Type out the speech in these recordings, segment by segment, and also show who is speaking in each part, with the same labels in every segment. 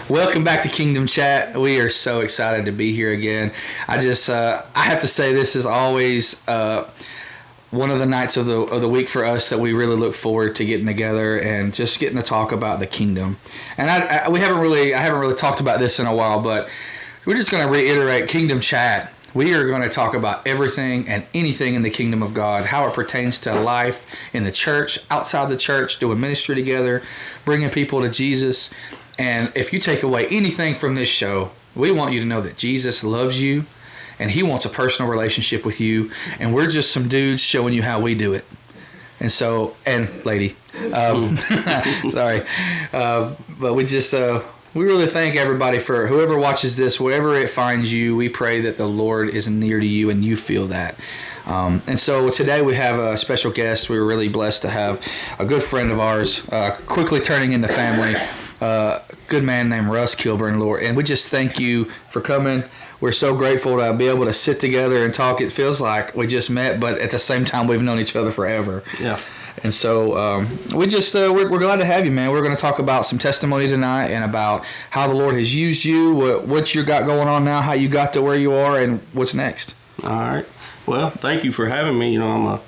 Speaker 1: Welcome back to Kingdom Chat. We are so excited to be here again. I have to say this is always one of the nights of the week for us that we really look forward to getting together and just getting to talk about the kingdom. And I haven't really talked about this in a while, but we're just going to reiterate Kingdom Chat. We are going to talk about everything and anything in the kingdom of God, how it pertains to life in the church, outside the church, doing ministry together, bringing people to Jesus. And if you take away anything from this show, we want you to know that Jesus loves you and he wants a personal relationship with you. And we're just some dudes showing you how we do it. And so, and lady, sorry. But we really thank everybody for whoever watches this, wherever it finds you. We pray that the Lord is near to you and you feel that. And so today we have a special guest. We were really blessed to have a good friend of ours, quickly turning into family, good man named Russ Kilburn, Lord. And we just thank you for coming. We're so grateful to be able to sit together and talk. It feels like we just met, but at the same time, we've known each other forever. Yeah. And so we're glad to have you, man. We're going to talk about some testimony tonight and about how the Lord has used you, what you got going on now, how you got to where you are, and what's next.
Speaker 2: All right. Well, thank you for having me. You know,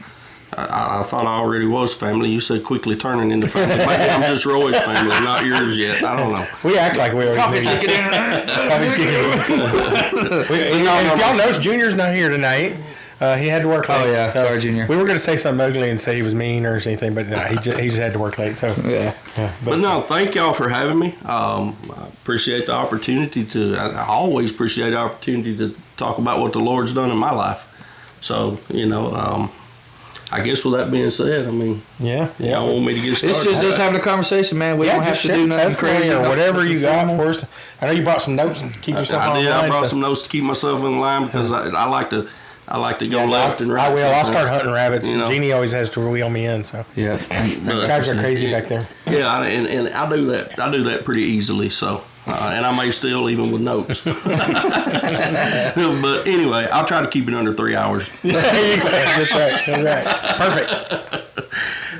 Speaker 2: I thought I already was family. You said quickly turning into family. Maybe I'm just Roy's family, not yours yet. I don't know.
Speaker 3: We act like we are.
Speaker 1: Coffee's kicking in.
Speaker 3: Coffee's kicking in. If y'all notice, Junior's not here tonight. He had to work late.
Speaker 1: Oh, yeah.
Speaker 3: So
Speaker 1: sorry, Junior.
Speaker 3: We were going to say something ugly and say he was mean or anything, but no, he just had to work late. So
Speaker 1: yeah.
Speaker 2: But no, thank y'all for having me. I appreciate the opportunity I always appreciate the opportunity to talk about what the Lord's done in my life. So, you know, I guess with that being said, I mean,
Speaker 3: yeah.
Speaker 2: Y'all want me to get started?
Speaker 1: It's just us having a conversation, man. We don't have to do nothing crazy
Speaker 3: or whatever you got. Of course, I know you brought some notes to keep yourself on line.
Speaker 2: I brought some notes to keep myself in line because I like to go left and right.
Speaker 3: I will. I'll start hunting rabbits. You know? Jeannie always has to wheel me in. So
Speaker 1: yeah,
Speaker 3: guys are crazy back there.
Speaker 2: Yeah, and I do that. I do that pretty easily. So. And I may still even with notes. But anyway, I'll try to keep it under 3 hours.
Speaker 3: That's right. Perfect.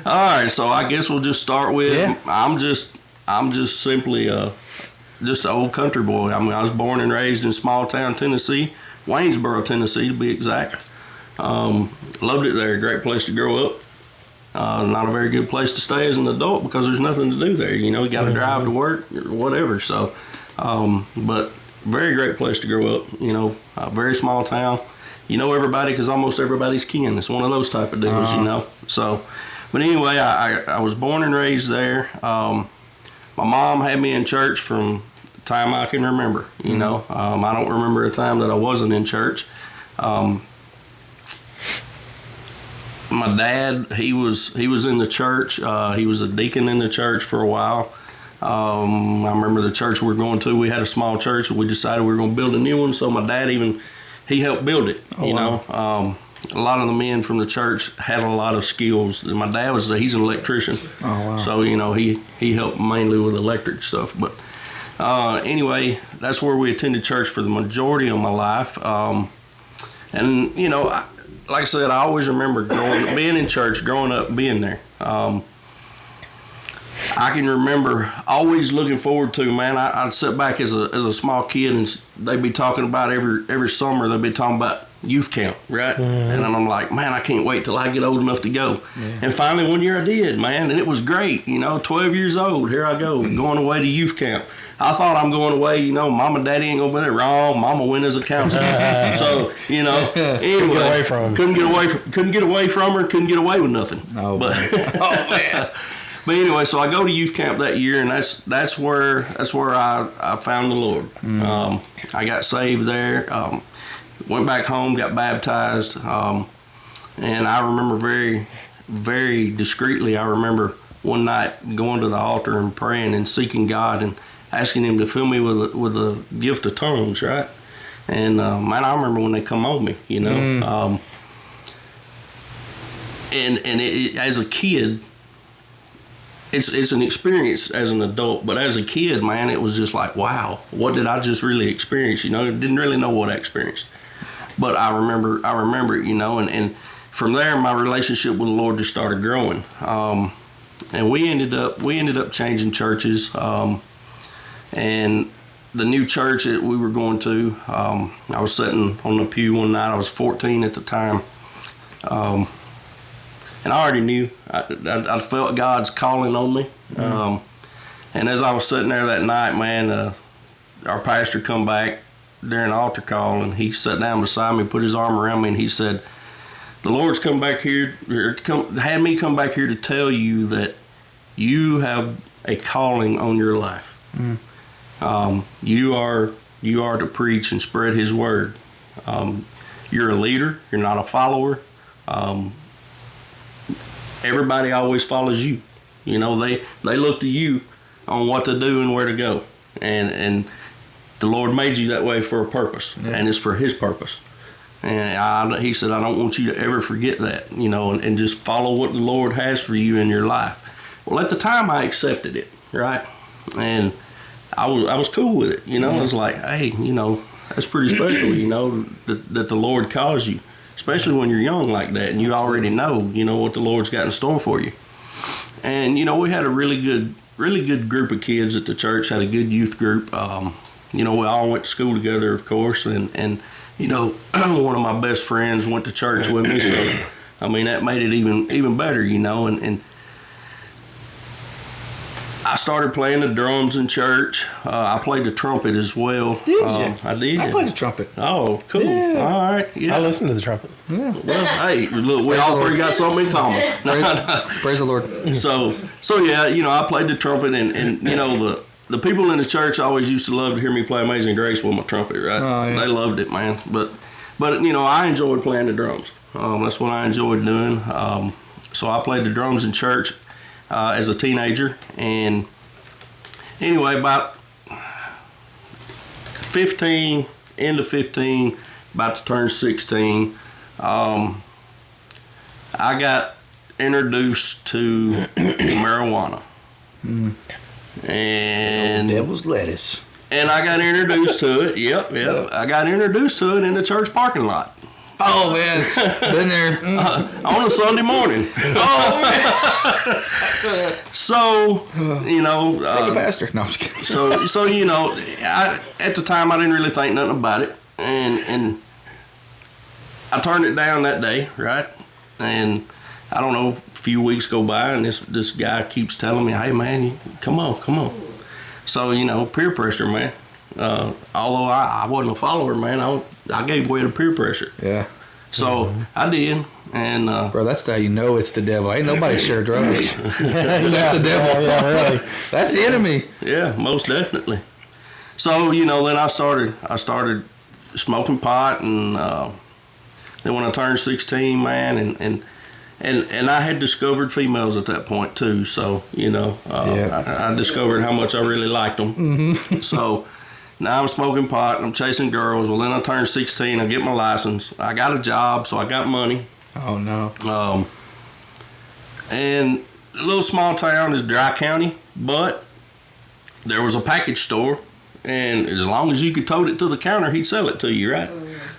Speaker 2: All right, so I guess we'll just start with I'm just simply just an old country boy. I mean, I was born and raised in small town Tennessee, Waynesboro, Tennessee to be exact. Loved it there. Great place to grow up. Not a very good place to stay as an adult because there's nothing to do there. You know, you got to drive to work or whatever. So, but very great place to grow up. You know, a very small town. You know everybody because almost everybody's kin. It's one of those type of deals, you know. So, but anyway, I was born and raised there. My mom had me in church from the time I can remember. You know, I don't remember a time that I wasn't in church. My dad, he was in the church. He was a deacon in the church for a while. I remember the church we were going to. We had a small church. We decided we were going to build a new one. So my dad he helped build it. You know, a lot of the men from the church had a lot of skills. And my dad he's an electrician.
Speaker 1: Oh wow!
Speaker 2: So you know he helped mainly with electric stuff. But anyway, that's where we attended church for the majority of my life. And you know. Like I said, I always remember being in church, growing up, being there. I can remember always looking forward to, man, I'd sit back as a small kid and they'd be talking about every summer, they'd be talking about youth camp, right? Mm-hmm. And I'm like, man, I can't wait till I get old enough to go. Yeah. And finally one year I did, man, and it was great. You know, 12 years old, here I go, going away to youth camp. I thought I'm going away, you know, mom and daddy ain't going to be there. Wrong, mama went as a counselor. So, you know, anyway, couldn't get away from her, couldn't get away with nothing.
Speaker 1: Oh,
Speaker 2: but,
Speaker 1: man.
Speaker 2: But anyway, so I go to youth camp that year, and that's where I found the Lord. Mm. I got saved there, went back home, got baptized, and I remember very, very discreetly, I remember one night going to the altar and praying and seeking God and asking him to fill me with a gift of tongues, right? And man, I remember when they come on me, you know. And as a kid, it's an experience as an adult, but as a kid, man, it was just like, wow, what did I just really experience? You know, didn't really know what I experienced, but I remember it, you know, and from there, my relationship with the Lord just started growing. And we ended up changing churches. And the new church that we were going to, I was sitting on the pew one night. I was 14 at the time. And I already knew. I felt God's calling on me. And as I was sitting there that night, man, our pastor come back during the altar call, and he sat down beside me, put his arm around me, and he said, the Lord's come back here, had me come back here to tell you that you have a calling on your life. You are to preach and spread his word. You're a leader. You're not a follower. Everybody always follows you. You know, they look to you on what to do and where to go. And the Lord made you that way for a purpose, and it's for his purpose. And he said, I don't want you to ever forget that, you know, and just follow what the Lord has for you in your life. Well, at the time, I accepted it, right? And I was cool with it, you know. I was like, hey, you know, that's pretty special, you know, that the Lord calls you, especially when you're young like that and you already know, you know, what the Lord's got in store for you. And, you know, we had a really good group of kids at the church, had a good youth group. You know, we all went to school together, of course, and you know, one of my best friends went to church with me, so, I mean, that made it even better, you know, and I started playing the drums in church. I played the trumpet as well.
Speaker 1: Did you?
Speaker 2: I did.
Speaker 1: I played the trumpet.
Speaker 2: Oh, cool.
Speaker 1: Yeah.
Speaker 2: All right. Yeah.
Speaker 3: I listened to the trumpet.
Speaker 1: Yeah.
Speaker 2: Well, hey, look, we all three got something in common.
Speaker 1: Praise the Lord.
Speaker 2: So yeah, you know, I played the trumpet, and you know, the people in the church always used to love to hear me play Amazing Grace with my trumpet, right?
Speaker 1: Oh, yeah.
Speaker 2: They loved it, man. But you know, I enjoyed playing the drums. That's what I enjoyed doing. So I played the drums in church as a teenager, and anyway, about 15, into 15, about to turn 16, I got introduced to marijuana. And
Speaker 1: Devil's lettuce.
Speaker 2: And I got introduced to it. Yep. I got introduced to it in the church parking lot.
Speaker 1: Oh man, been there
Speaker 2: on a Sunday morning.
Speaker 1: Oh man.
Speaker 2: So, you know,
Speaker 1: the pastor. No, I'm just kidding.
Speaker 2: So you know, at the time I didn't really think nothing about it, and I turned it down that day, right? And I don't know, a few weeks go by, and this guy keeps telling me, "Hey man, come on." So you know, peer pressure, man. Although I wasn't a follower, man, I gave way to peer pressure.
Speaker 1: Yeah.
Speaker 2: So I did, and
Speaker 1: bro, that's how you know it's the devil. Ain't nobody share drugs. That's the devil.
Speaker 3: Yeah, really.
Speaker 1: That's the enemy.
Speaker 2: Yeah, most definitely. So you know, then I started smoking pot, and then when I turned 16, man, and I had discovered females at that point too. So you know, I discovered how much I really liked them. Mm-hmm. So. Now I'm smoking pot, I'm chasing girls. Well, then I turned 16, I get my license. I got a job, so I got money.
Speaker 1: Oh, no.
Speaker 2: And a little small town is Dry County, but there was a package store, and as long as you could tote it to the counter, he'd sell it to you, right?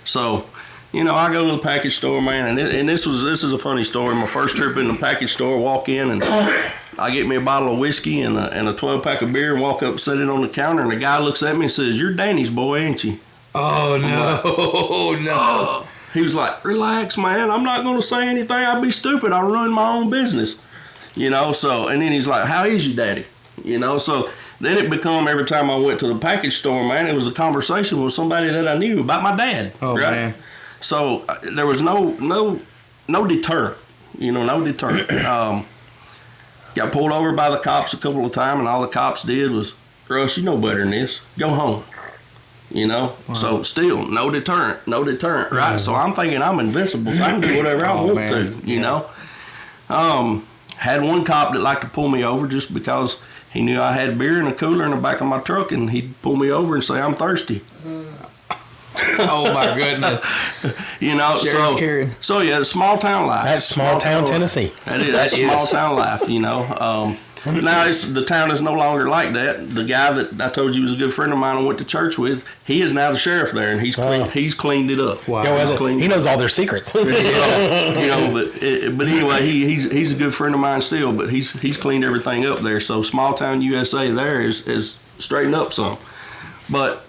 Speaker 2: So, you know, I go to the package store, man, and this is a funny story. My first trip in the package store, walk in, and I get me a bottle of whiskey and a 12-pack of beer and walk up and set it on the counter, and the guy looks at me and says, "You're Danny's boy, ain't you?"
Speaker 1: Oh, no. No.
Speaker 2: He was like, "Relax, man. I'm not going to say anything. I'd be stupid. I'll ruin my own business." You know, so, and then he's like, "How is your daddy?" You know, so then it become every time I went to the package store, man, it was a conversation with somebody that I knew about my dad.
Speaker 1: Oh,
Speaker 2: right?
Speaker 1: Man.
Speaker 2: So there was no deterrent, you know, no deterrent. Got pulled over by the cops a couple of times, and all the cops did was, "Russ, you know better than this. Go home." You know? Wow. So still, no deterrent, right? So I'm thinking I'm invincible. So I can do whatever I want to, you know? Had one cop that liked to pull me over just because he knew I had beer in a cooler in the back of my truck, and he'd pull me over and say, "I'm thirsty."
Speaker 1: Oh my goodness!
Speaker 2: You know, so yeah, small town life.
Speaker 3: That's small town Tennessee.
Speaker 2: That's small town life. You know, now the town is no longer like that. The guy that I told you was a good friend of mine I went to church with, he is now the sheriff there, and he's cleaned it up.
Speaker 1: Wow,
Speaker 3: he knows all their secrets.
Speaker 2: You know, but anyway, he's a good friend of mine still, but he's cleaned everything up there. So small town USA there is straighten up some. But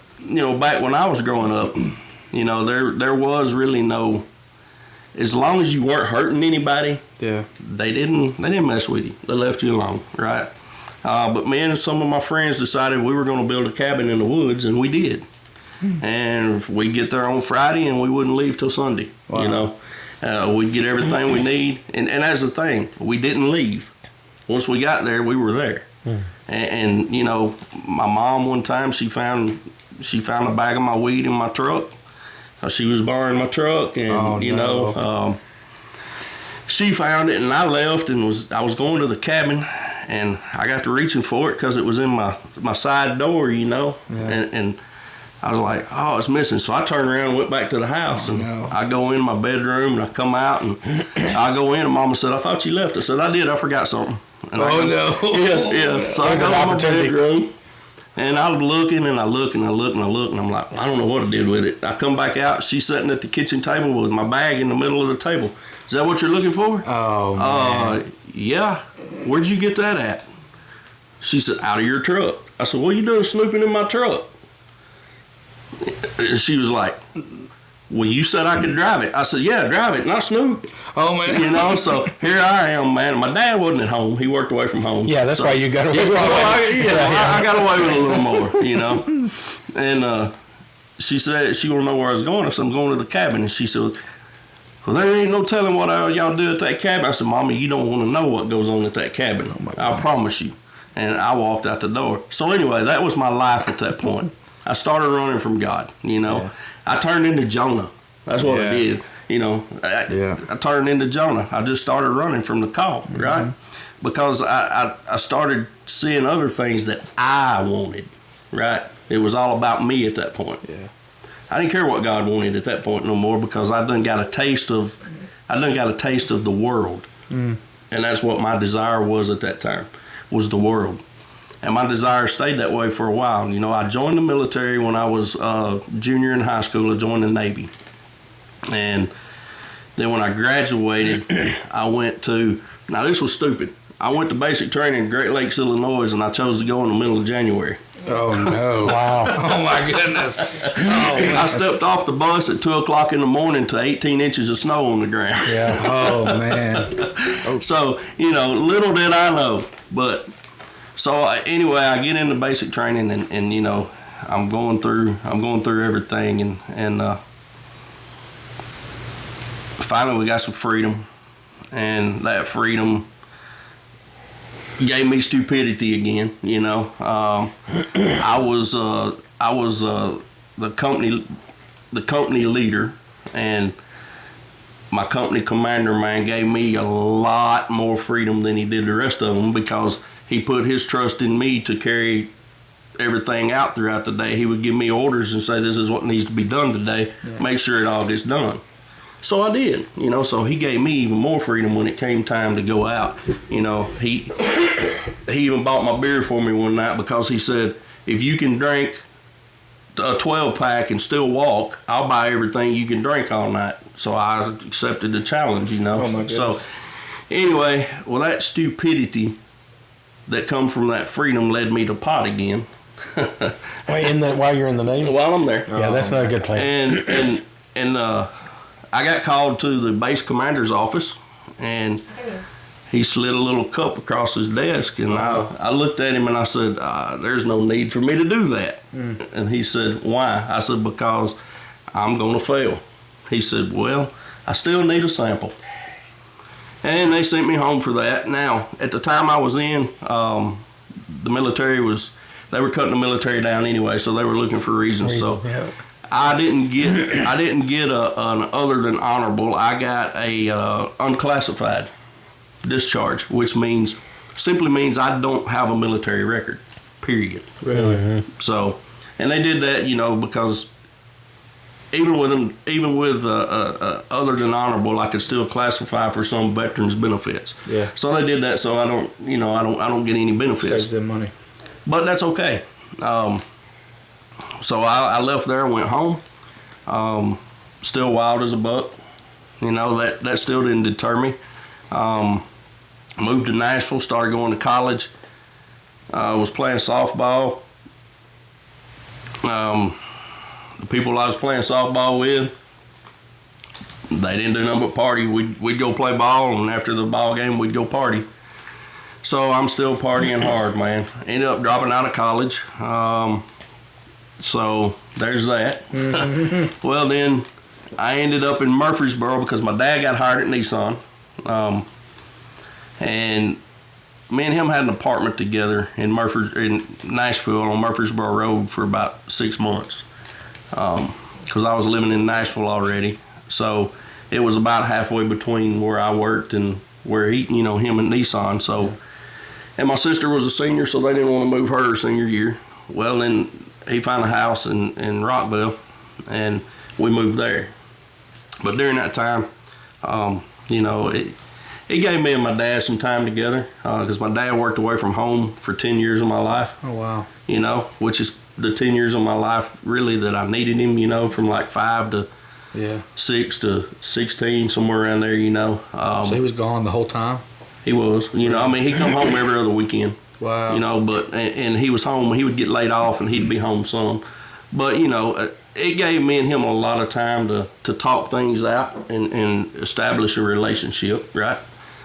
Speaker 2: back when I was growing up, there was really no. As long as you weren't hurting anybody, they didn't mess with you. They left you alone, right? But me and some of my friends decided we were going to build a cabin in the woods, and we did. And we'd get there on Friday, and we wouldn't leave till Sunday. Wow. We'd get everything we need, and that's the thing. We didn't leave. Once we got there, we were there. And my mom one time she found a bag of my weed in my truck. She was borrowing my truck, and she found it, and I left, and I was going to the cabin, and I got to reaching for it because it was in my side door, and I was like, oh, it's missing. So I turned around and went back to the house, and I go in my bedroom, and I come out, and I go in, and Mama said, I thought you left. I said, I did. I forgot something. And yeah. So I go in my bedroom. And I was looking, and I look, and I'm like, I don't know what I did with it. I come back out. She's sitting at the kitchen table with my bag in the middle of the table. Is that what you're looking for?
Speaker 1: Oh, man.
Speaker 2: Yeah. Where'd you get that at? She said, out of your truck. I said, what are you doing snooping in my truck? And she was like, well, you said I could drive it. I said, yeah, drive it, not snoop.
Speaker 1: Oh, man.
Speaker 2: So here I am, man. My dad wasn't at home. He worked away from home.
Speaker 3: Yeah, that's why you got away with it.
Speaker 2: I got away with it a little more, And she said she want to know where I was going. I said, I'm going to the cabin. And she said, well, there ain't no telling what y'all do at that cabin. I said, Mama, you don't want to know what goes on at that cabin. I promise you. And I walked out the door. So anyway, that was my life at that point. I started running from God, I turned into Jonah. That's what I did, I turned into Jonah. I just started running from the call, right? Because I started seeing other things that I wanted, right? It was all about me at that point. Yeah. I didn't care what God wanted at that point no more because I done got a taste of the world. And that's what my desire was at that time, was the world. And my desire stayed that way for a while. I joined the military when I was junior in high school. I joined the Navy. And then when I graduated, I went to, now this was stupid. I went to basic training in Great Lakes, Illinois, and I chose to go in the middle of January.
Speaker 1: Oh, no. Wow. Oh, my goodness.
Speaker 2: I stepped off the bus at 2 o'clock in the morning to 18 inches of snow on the ground.
Speaker 1: Yeah. Oh, man.
Speaker 2: So, little did I know. But, so anyway, I get into basic training and I'm going through everything and finally we got some freedom, and that freedom gave me stupidity again. I was the company leader, and my company commander, man, gave me a lot more freedom than he did the rest of them because he put his trust in me to carry everything out throughout the day. He would give me orders and say, this is what needs to be done today. Yeah. Make sure it all gets done. So I did, so he gave me even more freedom when it came time to go out. He even bought my beer for me one night because he said, if you can drink a 12-pack and still walk, I'll buy everything you can drink all night. So I accepted the challenge,
Speaker 1: Oh my goodness.
Speaker 2: So anyway, well, that stupidity that come from that freedom led me to pot again.
Speaker 3: While you're in the Navy?
Speaker 2: While I'm there.
Speaker 3: Yeah, that's not a good plan.
Speaker 2: And I got called to the base commander's office, and he slid a little cup across his desk, and I looked at him and I said, there's no need for me to do that. And he said, why? I said, because I'm going to fail. He said, well, I still need a sample. And they sent me home for that. Now, at the time I was in, the military they were cutting the military down anyway, so they were looking for reasons. So I didn't get an other than honorable. I got a unclassified discharge, which simply means I don't have a military record, period.
Speaker 1: Really?
Speaker 2: Mm-hmm. So, and they did that, because even with other than honorable, I could still classify for some veterans benefits.
Speaker 1: Yeah.
Speaker 2: So they did that, so I don't get any benefits.
Speaker 1: Saves them money.
Speaker 2: But that's okay. So I left there and went home. Still wild as a buck. That still didn't deter me. Moved to Nashville, started going to college. Was playing softball. The people I was playing softball with, they didn't do nothing but party. We'd go play ball, and after the ball game, we'd go party. So I'm still partying hard, man. Ended up dropping out of college. So there's that. Well, then I ended up in Murfreesboro because my dad got hired at Nissan. And me and him had an apartment together in Nashville on Murfreesboro Road for about 6 months. Because I was living in Nashville already. So it was about halfway between where I worked and where him and Nissan. So, and my sister was a senior, so they didn't want to move her senior year. Well, then he found a house in Rockville, and we moved there. But during that time, it gave me and my dad some time together because my dad worked away from home for 10 years of my life.
Speaker 1: Oh, wow.
Speaker 2: Which is the 10 years of my life really that I needed him, from like 5 to 6 to 16, somewhere around there,
Speaker 1: So he was gone the whole time?
Speaker 2: He was. He come home every other weekend.
Speaker 1: Wow.
Speaker 2: But and he was home. He would get laid off and he'd be home some. But, it gave me and him a lot of time to talk things out and establish a relationship, right?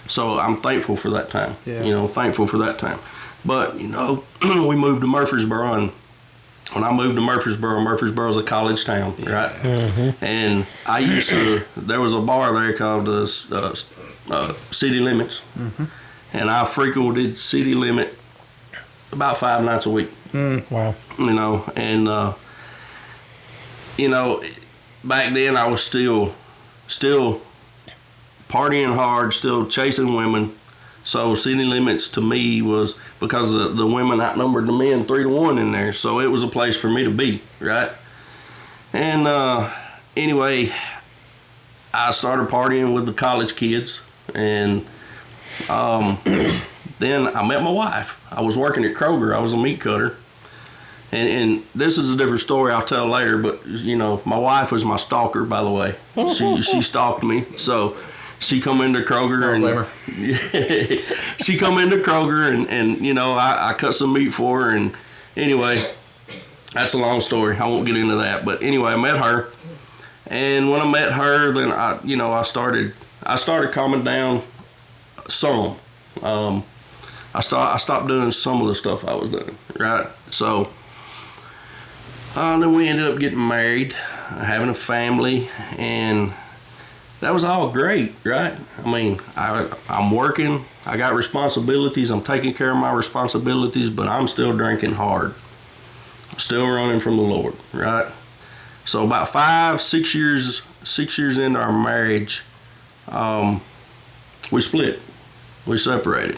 Speaker 2: So I'm thankful for that time.
Speaker 1: Yeah.
Speaker 2: Thankful for that time. But, we moved to Murfreesboro, and when I moved to Murfreesboro's a college town, right?
Speaker 3: Mm-hmm.
Speaker 2: And I used to, there was a bar there called City Limits, and I frequented City Limit about 5 nights a week.
Speaker 3: Wow.
Speaker 2: And back then I was still partying hard, still chasing women. So City Limits to me was, because the women outnumbered the men 3-1 in there, so it was a place for me to be, right? And anyway, I started partying with the college kids, and then I met my wife. I was working at Kroger. I was a meat cutter. And this is a different story I'll tell later, but, my wife was my stalker, by the way. She stalked me, so she come into Kroger she come into Kroger and I cut some meat for her, and anyway, that's a long story. I won't get into that, but anyway, I met her, and when I met her, then I started calming down some. I stopped doing some of the stuff I was doing, right? So then we ended up getting married, having a family, and that was all great, right? I'm working, I got responsibilities, I'm taking care of my responsibilities, but I'm still drinking hard, still running from the Lord, right? So about 6 years into our marriage, we split, we separated,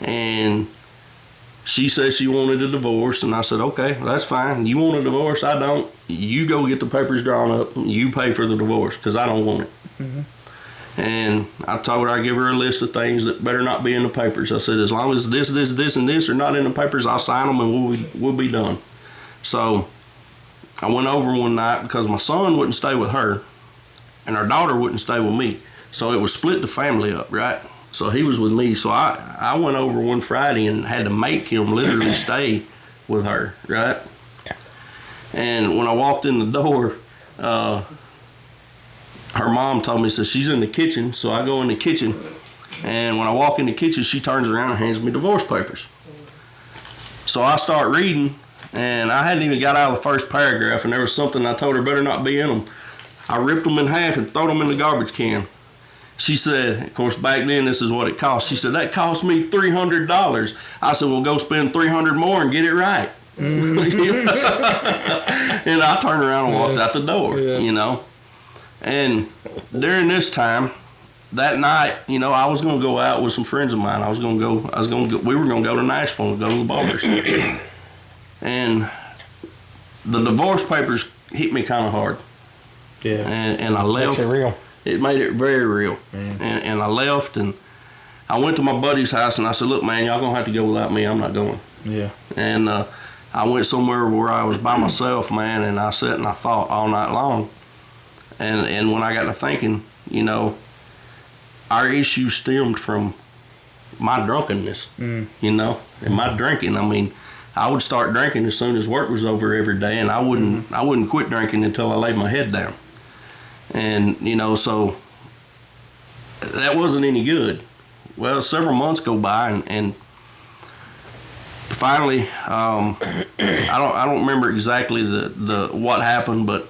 Speaker 2: and she said she wanted a divorce, and I said, okay, that's fine. You want a divorce? I don't. You go get the papers drawn up. You pay for the divorce, because I don't want it. Mm-hmm. And I told her I'd give her a list of things that better not be in the papers. I said, as long as this, and this are not in the papers, I'll sign them and we'll be done. So I went over one night because my son wouldn't stay with her, and our daughter wouldn't stay with me. So it was split the family up, right? So he was with me. So I went over one Friday and had to make him literally stay with her, right? And when I walked in the door, her mom told me, says, she's in the kitchen. So I go in the kitchen, and when I walk in the kitchen, she turns around and hands me divorce papers. So I start reading, and I hadn't even got out of the first paragraph, and there was something I told her better not be in them. I ripped them in half and threw them in the garbage can. She said, of course, back then, this is what it cost. She said, that cost me $300. I said, well, go spend $300 more and get it right. And I turned around and walked out the door, And during this time, that night, I was going to go out with some friends of mine. We were going to go to Nashville and go to the bars. And the divorce papers hit me kind of hard.
Speaker 3: Yeah.
Speaker 2: And I left.
Speaker 3: Makes it real.
Speaker 2: It made it very real. And I left, and I went to my buddy's house, and I said, look, man, y'all going to have to go without me. I'm not going.
Speaker 1: Yeah.
Speaker 2: And I went somewhere where I was by myself, man, and I sat and I thought all night long. And when I got to thinking, our issue stemmed from my drunkenness, and my drinking. I would start drinking as soon as work was over every day, and I wouldn't quit drinking until I laid my head down. And so that wasn't any good. Well, several months go by, and finally, I don't remember exactly the what happened, but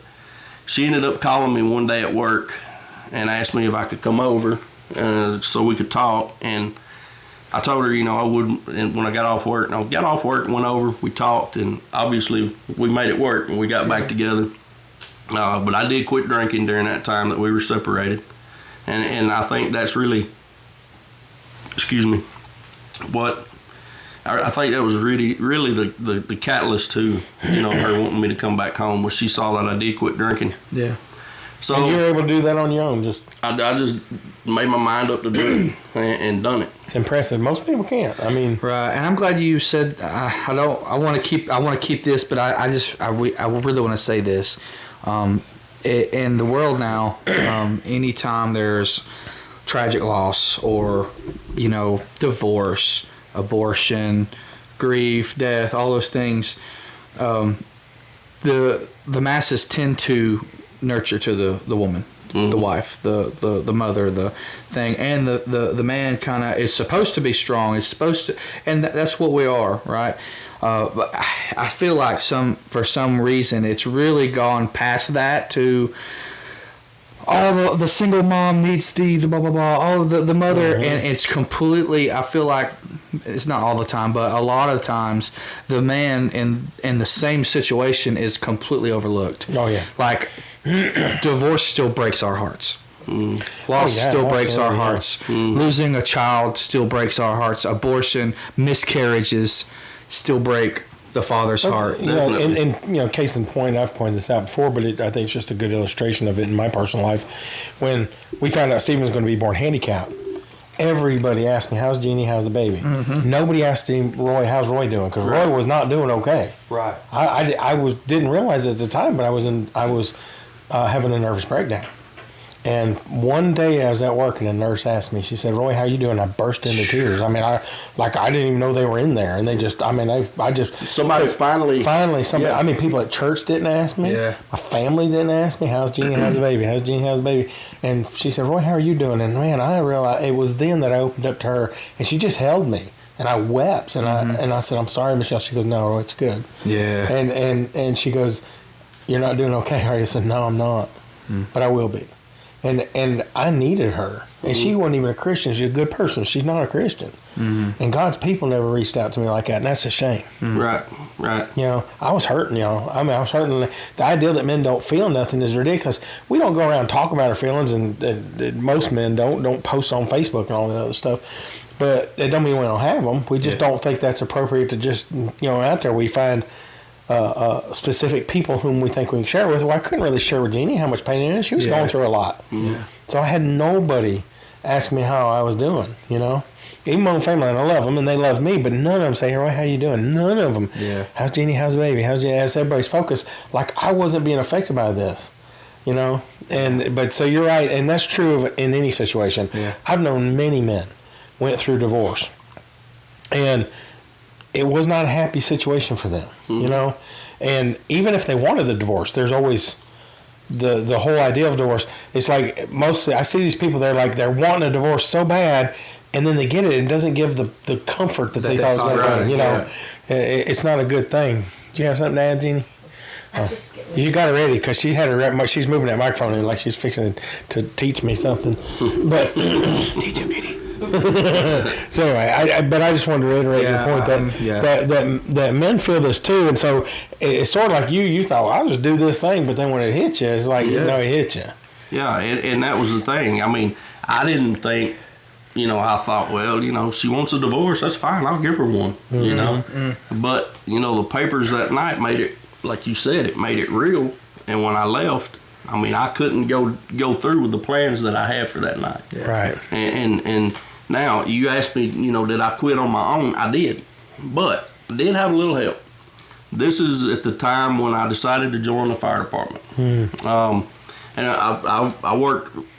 Speaker 2: she ended up calling me one day at work and asked me if I could come over so we could talk. And I told her, I wouldn't. And when I got off work, went over, we talked, and obviously we made it work, and we got back together. But I did quit drinking during that time that we were separated, and I think that's really, what. I think that was really the catalyst to her wanting me to come back home, was she saw that I did quit drinking.
Speaker 1: Yeah.
Speaker 3: So and you were able to do that on your own,
Speaker 2: I just made my mind up to do it and done it.
Speaker 3: It's impressive. Most people can't. I mean,
Speaker 1: right. And I'm glad you said I want to keep this, but I really want to say this. In the world now, anytime there's tragic loss or divorce, abortion, grief, death, all those things, the masses tend to nurture to the woman, the wife, the mother, the thing, and the man kind of is supposed to be strong. Is supposed to, and that's what we are, right? But I feel like for some reason it's really gone past that to. All the single mom needs the blah blah blah. All the mother, and it's completely. I feel like it's not all the time, but a lot of times the man in the same situation is completely overlooked.
Speaker 3: Oh yeah,
Speaker 1: like divorce still breaks our hearts. Loss still breaks our hearts. Losing a child still breaks our hearts. Abortion, miscarriages still break the father's heart.
Speaker 3: And case in point, I've pointed this out before, but I think it's just a good illustration of it in my personal life. When we found out Stephen was going to be born handicapped, everybody asked me, "How's Jeannie? How's the baby?" Mm-hmm. Nobody asked him, "Roy, how's Roy doing?" Because Roy was not doing okay.
Speaker 1: Right.
Speaker 3: I didn't realize it at the time, but I was having a nervous breakdown. And one day I was at work and a nurse asked me, she said, "Roy, how you doing?" I burst into tears. I mean, I didn't even know they were in there. And they just,
Speaker 2: Somebody's finally,
Speaker 3: somebody, yeah. I mean, people at church didn't ask me.
Speaker 1: Yeah.
Speaker 3: My family didn't ask me, "How's Jeannie? How's the baby? How's Jeannie? How's the baby?" And she said, "Roy, how are you doing?" And man, I realized it was then that I opened up to her and she just held me. And I wept. And I said, "I'm sorry, Michelle." She goes, "No, Roy, it's good."
Speaker 1: Yeah.
Speaker 3: And she goes, "You're not doing okay, are you?" I said, "No, I'm not. But I will be." And I needed her. And she wasn't even a Christian. She's a good person. She's not a Christian. Mm-hmm. And God's people never reached out to me like that. And that's a shame.
Speaker 2: Mm-hmm. Right.
Speaker 3: I was hurting, I mean, I was hurting. The idea that men don't feel nothing is ridiculous. We don't go around talking about our feelings, and most men don't post on Facebook and all that other stuff. But it don't mean we don't have them. We just don't think that's appropriate to just, out there we find specific people whom we think we can share with. Well, I couldn't really share with Jeannie how much pain it is. She was going through a lot. Yeah. So I had nobody ask me how I was doing, Even my own family, and I love them, and they love me, but none of them say, "Hey, Roy, how you doing?" None of them.
Speaker 1: Yeah.
Speaker 3: "How's Jeannie? How's the baby? How's Jeannie?" That's everybody's focus. Like I wasn't being affected by this, But so you're right, and that's true in any situation.
Speaker 1: Yeah.
Speaker 3: I've known many men went through divorce, and it was not a happy situation for them, And even if they wanted the divorce, there's always the whole idea of divorce. It's like mostly I see these people, they're wanting a divorce so bad, and then they get it and it doesn't give the comfort that they thought was going to.
Speaker 1: Yeah.
Speaker 3: It's not a good thing. Do you have something to add, Jeannie? You got it ready because she's moving that microphone like she's fixing to teach me something. But
Speaker 1: teach him, Jeannie.
Speaker 3: So anyway, but I just wanted to reiterate your point that men feel this too, and so it's sort of like you thought, well, I'll just do this thing, but then when it hits you, it's like it hit you.
Speaker 2: Yeah, and that was the thing. I mean, I didn't think, I thought, well, she wants a divorce, that's fine, I'll give her one,
Speaker 3: Mm-hmm.
Speaker 2: But the papers that night made it, like you said, it made it real, and when I left, I mean, I couldn't go through with the plans that I had for that night.
Speaker 3: Yeah. Right.
Speaker 2: And now you asked me, did I quit on my own? I did, but I did have a little help. This is at the time when I decided to join the fire department. And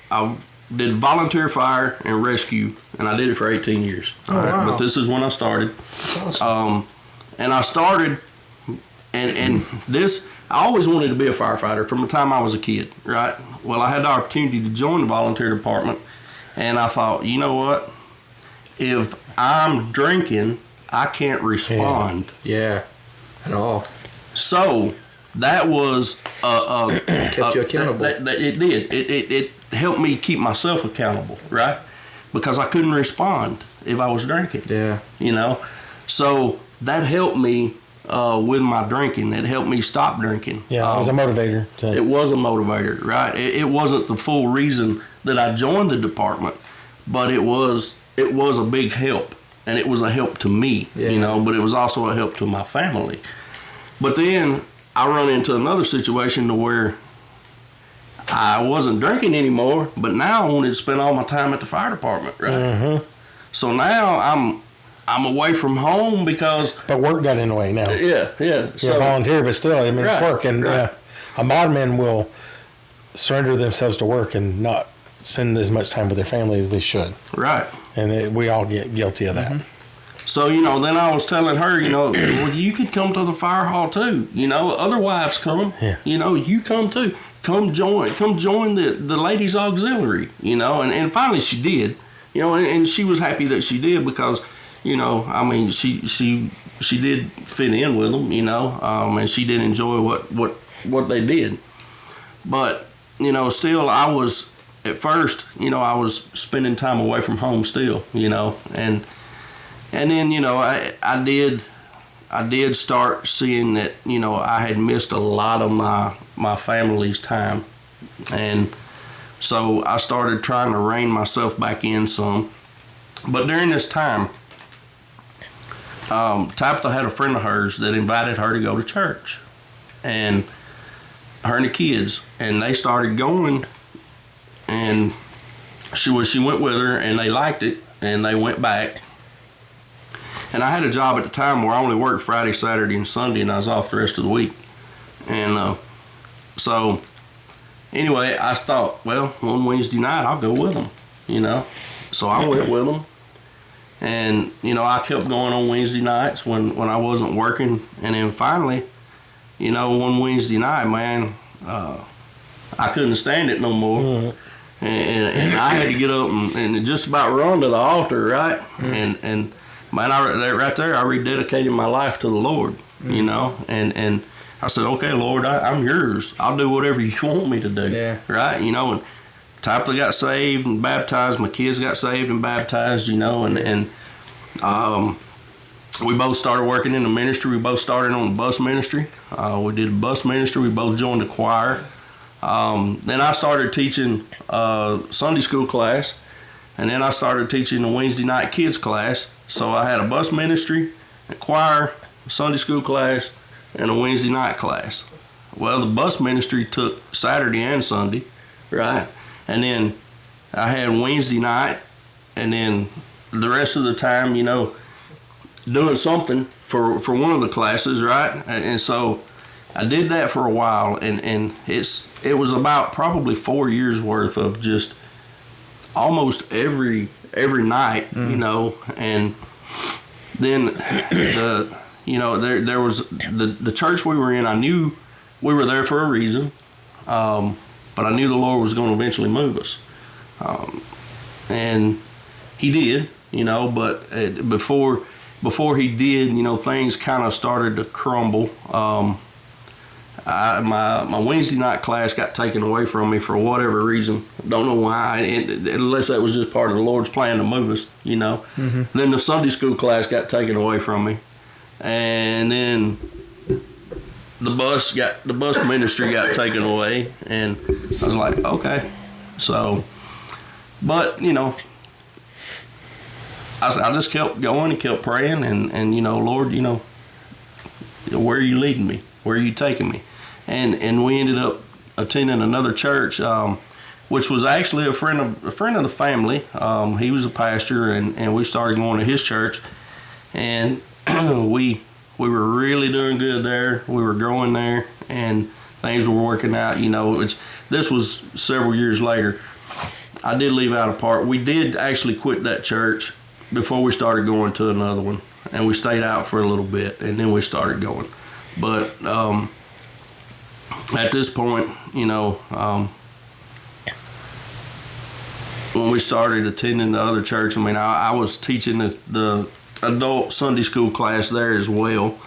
Speaker 2: I did volunteer fire and rescue, and I did it for 18 years.
Speaker 1: Oh, wow.
Speaker 2: But this is when I started. And I started, and this, I always wanted to be a firefighter from the time I was a kid, right? Well, I had the opportunity to join the volunteer department, and I thought, you know what? If I'm drinking, I can't respond.
Speaker 1: Yeah, at all.
Speaker 2: So that was
Speaker 1: Kept you accountable.
Speaker 2: It did. It helped me keep myself accountable, right? Because I couldn't respond if I was drinking.
Speaker 1: Yeah.
Speaker 2: You know, so that helped me with my drinking. It helped me stop drinking.
Speaker 3: Yeah, it was a motivator.
Speaker 2: It was a motivator, right? It wasn't the full reason that I joined the department, but it was a big help, and it was a help to me, you know, but it was also a help to my family. But then I run into another situation to where I wasn't drinking anymore, but now I wanted to spend all my time at the fire department, right? Mm-hmm. So now I'm away from home because...
Speaker 3: But work got in the way now.
Speaker 2: Yeah.
Speaker 3: You're a volunteer, but still, I mean, it's work. And a lot of men will surrender themselves to work and not spend as much time with their family as they should.
Speaker 2: Right.
Speaker 3: And we all get guilty of that.
Speaker 2: Mm-hmm. So, you know, then I was telling her, you know, well, you could come to the fire hall too. You know, other wives come. Yeah. You know, you come too. Come join the ladies auxiliary, you know. And finally she did, you know, and she was happy that she did because, you know, I mean, she did fit in with them, you know, and she did enjoy what they did. But, you know, still I was, at first, you know, I was spending time away from home still, you know, and then, you know, I did start seeing that, you know, I had missed a lot of my family's time. And so I started trying to rein myself back in some. But during this time, Tabitha had a friend of hers that invited her to go to church. And her and the kids. And they started going. And she went with her, and they liked it. And they went back. And I had a job at the time where I only worked Friday, Saturday, and Sunday, and I was off the rest of the week. And so, anyway, I thought, well, one Wednesday night, I'll go with them, you know. So I went with them. And, you know, I kept going on Wednesday nights when I wasn't working. And then finally, you know, one Wednesday night, man, I couldn't stand it no more. Mm-hmm. And I had to get up and just about run to the altar, right? Mm-hmm. And man, right there, I rededicated my life to the Lord, you know, and I said, okay, Lord, I'm yours. I'll do whatever you want me to do, right? You know, and Tabitha got saved and baptized. My kids got saved and baptized, you know, and we both started working in the ministry. We both started on the bus ministry. We did the bus ministry. We both joined the choir. Then I started teaching Sunday school class, and then I started teaching the Wednesday night kids class. So I had a bus ministry, a choir, a Sunday school class, and a Wednesday night class. Well, the bus ministry took Saturday and Sunday, right? And then I had Wednesday night, and then the rest of the time, you know, doing something for one of the classes, right? And so I did that for a while, and it was about probably 4 years worth of just almost every night, you know. And then there was the church we were in. I knew we were there for a reason, but I knew the Lord was going to eventually move us, and He did, you know. But before He did, you know, things kind of started to crumble. My Wednesday night class got taken away from me for whatever reason. Don't know why, unless that was just part of the Lord's plan to move us, you know. Mm-hmm. Then the Sunday school class got taken away from me, and then the bus ministry got taken away, and I was like, okay. So, but you know, I just kept going and kept praying, and you know, Lord, you know, where are you leading me? Where are you taking me? And we ended up attending another church, which was actually a friend of the family. He was a pastor, and we started going to his church, and we were really doing good there. We were growing there, and things were working out. You know, this was several years later. I did leave out a part. We did actually quit that church before we started going to another one, and we stayed out for a little bit, and then we started going. But at this point, when we started attending the other church, I was teaching the adult Sunday school class there as well,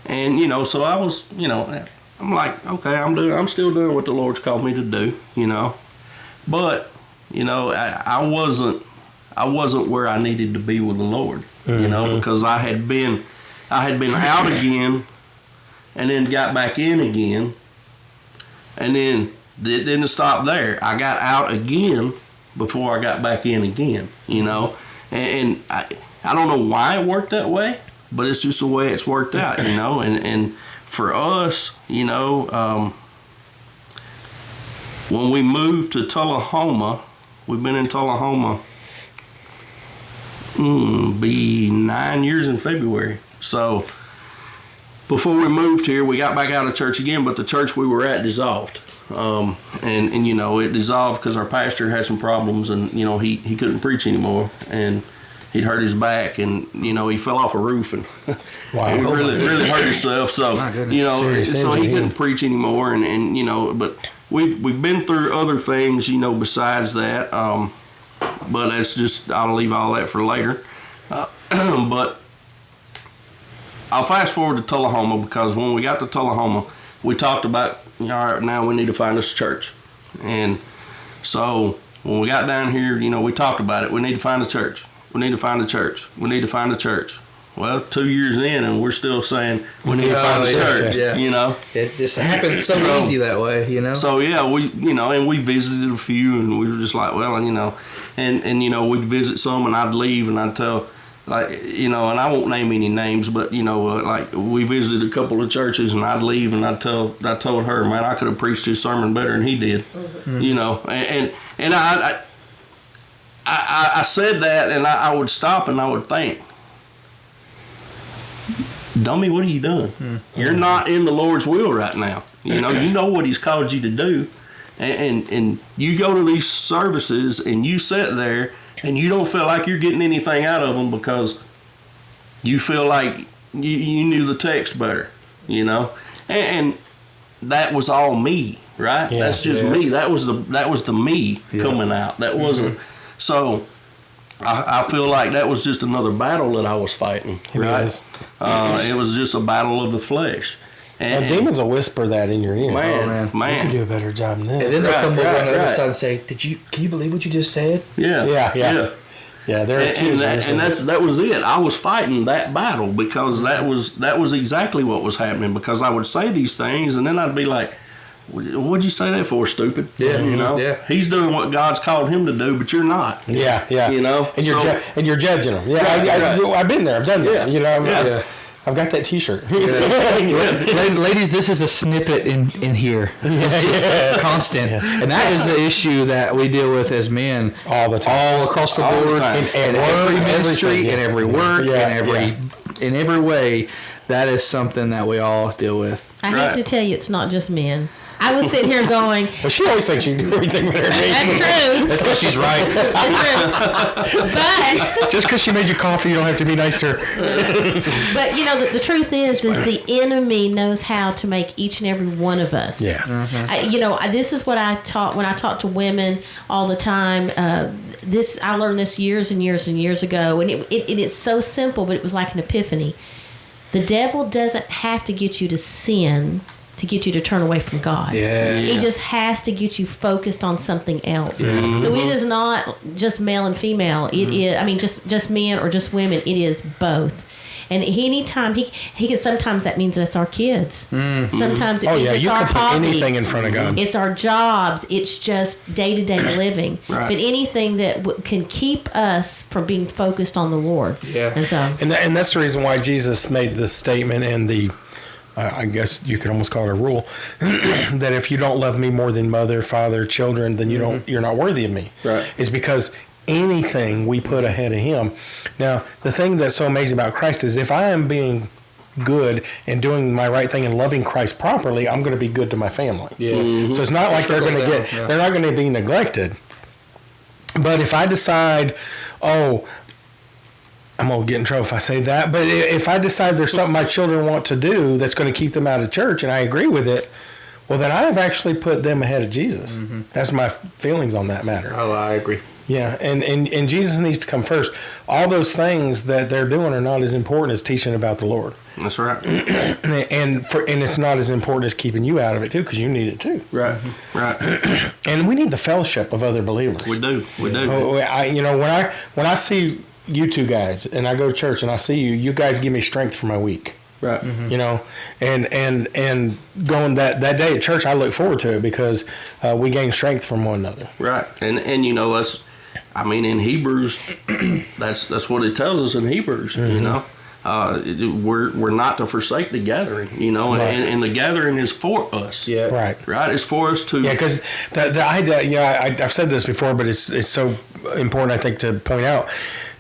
Speaker 2: and so I was, I'm like, okay, I'm still doing what the Lord's called me to do, but I wasn't where I needed to be with the Lord, because I had been out again, and then got back in again, and then it didn't stop there. I got out again before I got back in again, and I don't know why it worked that way, but it's just the way it's worked out, and for us, when we moved to Tullahoma, we've been in Tullahoma be 9 years in February. So before we moved here, we got back out of church again, but the church we were at dissolved. And it dissolved because our pastor had some problems, and he couldn't preach anymore, and he'd hurt his back, and he fell off a roof, and
Speaker 3: wow.
Speaker 2: he really hurt himself. So so he couldn't preach anymore, and but we've been through other things besides that, but that's just, I'll leave all that for later. But I'll fast forward to Tullahoma, because when we got to Tullahoma, we talked about, all right, now we need to find us a church. And so when we got down here, we talked about it. We need to find a church. We need to find a church. We need to find a church. Well, 2 years in, and we're still saying we need to find a church.
Speaker 1: Yeah. It just happens so easy that way,
Speaker 2: So yeah, we and we visited a few, and we were just like, well, and we'd visit some, and I'd leave, and I'd tell, and I won't name any names, but like we visited a couple of churches, and I'd leave, and I told her, man, I could have preached his sermon better than he did, and I said that, and I would stop and I would think, dummy, what are you doing? You're not in the Lord's will right now. You know what He's called you to do, and you go to these services and you sit there and you don't feel like you're getting anything out of them because you feel like you knew the text better, and that was all me, right?
Speaker 3: Yeah,
Speaker 2: that's just me. That was the me coming out. That wasn't. So I feel like that was just another battle that I was fighting, right? It was just a battle of the flesh. And
Speaker 3: demons will whisper that in your ear.
Speaker 2: Man.
Speaker 3: You can do a better job than this.
Speaker 1: And then they'll come over on the other side and say, can you believe what you just said?
Speaker 2: Yeah.
Speaker 3: Yeah, they're accusers.
Speaker 2: And that was it. I was fighting that battle because that was exactly what was happening, because I would say these things, and then I'd be like, what'd you say that for, stupid?
Speaker 1: Yeah,
Speaker 2: Yeah. He's doing what God's called him to do, but you're not.
Speaker 3: Yeah. And you're judging him. Yeah, I've been there. I've done that. I've got that T-shirt.
Speaker 1: Ladies, this is a snippet in here. It's just constant. And that is the issue that we deal with as men
Speaker 3: all the time.
Speaker 1: All across the board. In every ministry, in every work, in every way. That is something that we all deal with.
Speaker 4: I hate to tell you, it's not just men. I was sitting here going...
Speaker 3: Well, she always thinks she can do everything better than me.
Speaker 4: That's true.
Speaker 1: That's because she's right.
Speaker 4: That's true. But...
Speaker 3: Just because she made you coffee, you don't have to be nice to her.
Speaker 4: But, the truth is the enemy knows how to make each and every one of us.
Speaker 3: Yeah.
Speaker 4: Mm-hmm. This is what I taught when I talk to women all the time. I learned this years and years and years ago, and it's so simple, but it was like an epiphany. The devil doesn't have to get you to sin to get you to turn away from God.
Speaker 1: Yeah.
Speaker 4: He just has to get you focused on something else.
Speaker 1: Mm-hmm.
Speaker 4: So it is not just male and female. It is, just men or just women. It is both. And anytime he can, sometimes that means that's our kids. Mm-hmm. Sometimes it means it's our hobbies.
Speaker 3: Oh yeah, you can put anything in front of God.
Speaker 4: It's our jobs. It's just day-to-day living. Right. But anything that can keep us from being focused on the Lord.
Speaker 1: Yeah.
Speaker 4: And
Speaker 3: that's the reason why Jesus made this statement in the, I guess you could almost call it a rule, that if you don't love me more than mother, father, children, then you're not worthy of me.
Speaker 2: Right.
Speaker 3: It's because anything we put ahead of Him. Now, the thing that's so amazing about Christ is if I am being good and doing my right thing and loving Christ properly, I'm going to be good to my family.
Speaker 1: Yeah. Mm-hmm.
Speaker 3: So it's not like they're not going to be neglected. But if I decide, I'm going to get in trouble if I say that. But if I decide there's something my children want to do that's going to keep them out of church and I agree with it, well, then I've actually put them ahead of Jesus. Mm-hmm. That's my feelings on that matter.
Speaker 1: Oh, I agree.
Speaker 3: Yeah, and Jesus needs to come first. All those things that they're doing are not as important as teaching about the Lord.
Speaker 2: That's right.
Speaker 3: and it's not as important as keeping you out of it, too, because you need it, too.
Speaker 2: Right, right.
Speaker 3: And we need the fellowship of other believers.
Speaker 2: We do. When
Speaker 3: I see you two guys, and I go to church, and I see you guys give me strength for my week.
Speaker 2: Right.
Speaker 3: Mm-hmm. And going that day at church, I look forward to it because we gain strength from one another.
Speaker 2: Right. And that's, in Hebrews, that's what it tells us in Hebrews, mm-hmm. We're not to forsake the gathering, right. and the gathering is for us.
Speaker 1: Yeah.
Speaker 2: Right. It's for us to.
Speaker 3: Yeah, because the idea, I've said this before, but it's so important, I think, to point out.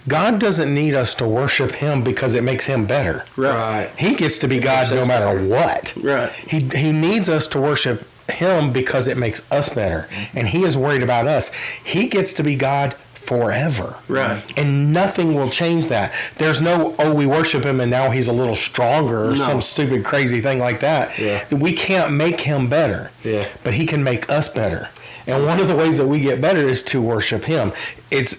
Speaker 3: God doesn't need us to worship him because it makes him better.
Speaker 2: Right.
Speaker 3: He gets to be God no matter what.
Speaker 2: Right.
Speaker 3: He needs us to worship him because it makes us better. And he is worried about us. He gets to be God forever.
Speaker 2: Right.
Speaker 3: And nothing will change that. There's no, we worship him and now he's a little stronger or some stupid crazy thing like that.
Speaker 1: Yeah.
Speaker 3: We can't make him better.
Speaker 1: Yeah.
Speaker 3: But he can make us better. And one of the ways that we get better is to worship him. It's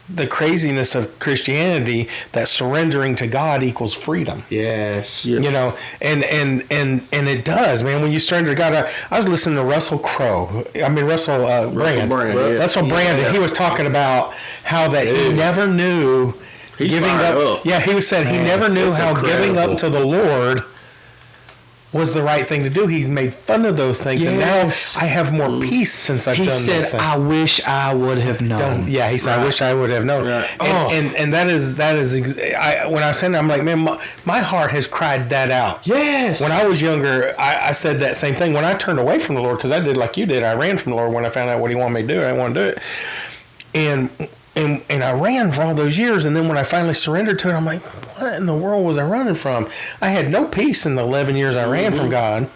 Speaker 3: the craziness of Christianity that surrendering to God equals freedom.
Speaker 1: Yes.
Speaker 3: And it does, man. When you surrender to God, I was listening to Russell Brand. Russell Brand, and he was talking about how that he never knew giving up. Yeah, he said he never knew how giving up to the Lord was the right thing to do. He made fun of those things, and now I have more peace since I've done this thing.
Speaker 1: He said, "I wish I would have known."
Speaker 3: He said, "I wish I would have known."
Speaker 2: Right.
Speaker 3: And that is when I said that, I'm like, man, my heart has cried that out.
Speaker 1: Yes.
Speaker 3: When I was younger, I said that same thing. When I turned away from the Lord, because I did like you did, I ran from the Lord when I found out what he wanted me to do. I didn't want to do it, and I ran for all those years, and then when I finally surrendered to it, I'm like, what in the world was I running from? I had no peace in the 11 years I ran from God.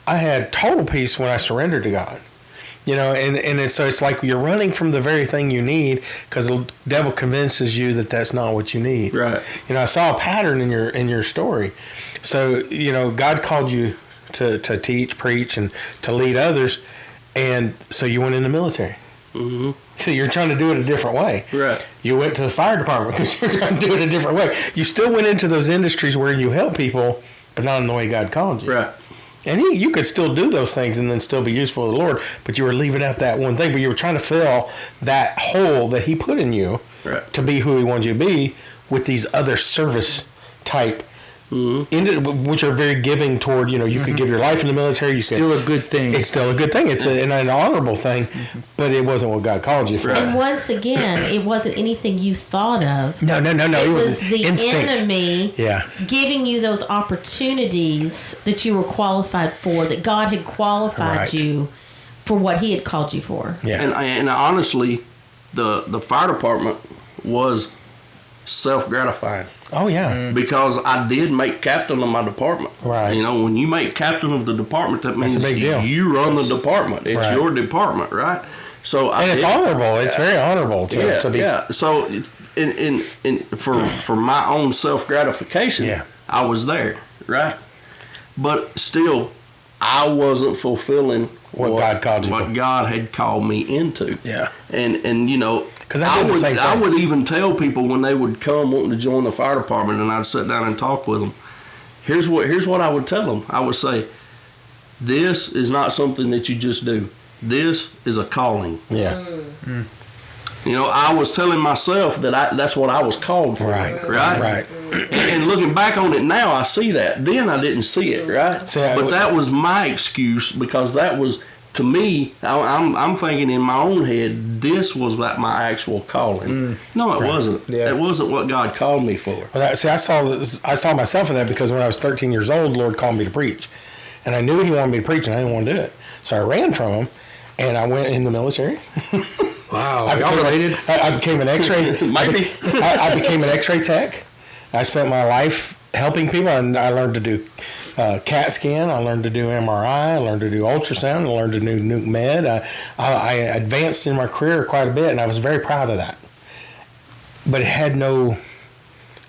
Speaker 3: I had total peace when I surrendered to God. So it's like you're running from the very thing you need because the devil convinces you that that's not what you need.
Speaker 2: Right.
Speaker 3: I saw a pattern in your story. So, God called you to teach, preach, and to lead others, and so you went in the military.
Speaker 2: Mm-hmm.
Speaker 3: So you're trying to do it a different way.
Speaker 2: Right.
Speaker 3: You went to the fire department because you're trying to do it a different way. You still went into those industries where you help people, but not in the way God called you.
Speaker 2: Right.
Speaker 3: And you could still do those things and then still be useful to the Lord, but you were leaving out that one thing. But you were trying to fill that hole that he put in you to be who he wanted you to be with these other service type, which are very giving toward, you could give your life in the military.
Speaker 1: Still a good thing.
Speaker 3: It's still a good thing. It's an honorable thing, but it wasn't what God called you for.
Speaker 4: And once again, it wasn't anything you thought of.
Speaker 3: No.
Speaker 4: It was the
Speaker 3: instinct.
Speaker 4: enemy giving you those opportunities that you were qualified for, that God had qualified you for what he had called you for.
Speaker 3: Yeah.
Speaker 2: And honestly, the fire department was self-gratifying.
Speaker 3: Oh, yeah.
Speaker 2: Because I did make captain of my department.
Speaker 3: Right.
Speaker 2: When you make captain of the department, that means
Speaker 3: a big deal.
Speaker 2: You run the department. It's your department, right? So
Speaker 3: it's honorable. It's very honorable to be.
Speaker 2: Yeah. So, for my own self-gratification, I was there, right? But still, I wasn't fulfilling
Speaker 3: what God called you.
Speaker 2: What God had called me into.
Speaker 3: Yeah.
Speaker 2: And
Speaker 3: because I
Speaker 2: would even tell people when they would come wanting to join the fire department, and I'd sit down and talk with them. Here's what I would tell them. I would say, this is not something that you just do. This is a calling.
Speaker 3: Yeah.
Speaker 2: I was telling myself that that's what I was called for. Right. And looking back on it now, I see that. Then I didn't see it. Right. But that was my excuse, because that was. To me, I'm thinking in my own head, this was my actual calling. No, it wasn't.
Speaker 3: Yeah.
Speaker 2: It wasn't what God called me for.
Speaker 3: Well, I saw myself in that, because when I was 13 years old, the Lord called me to preach. And I knew he wanted me to preach, and I didn't want to do it. So I ran from him, and I went in the military.
Speaker 1: Wow.
Speaker 3: I became an X-ray.
Speaker 2: Maybe.
Speaker 3: I became an X-ray tech. I spent my life helping people, and I learned to do CAT scan. I learned to do MRI. I learned to do ultrasound. I learned to do nuke med. I advanced in my career quite a bit, and I was very proud of that. But it had no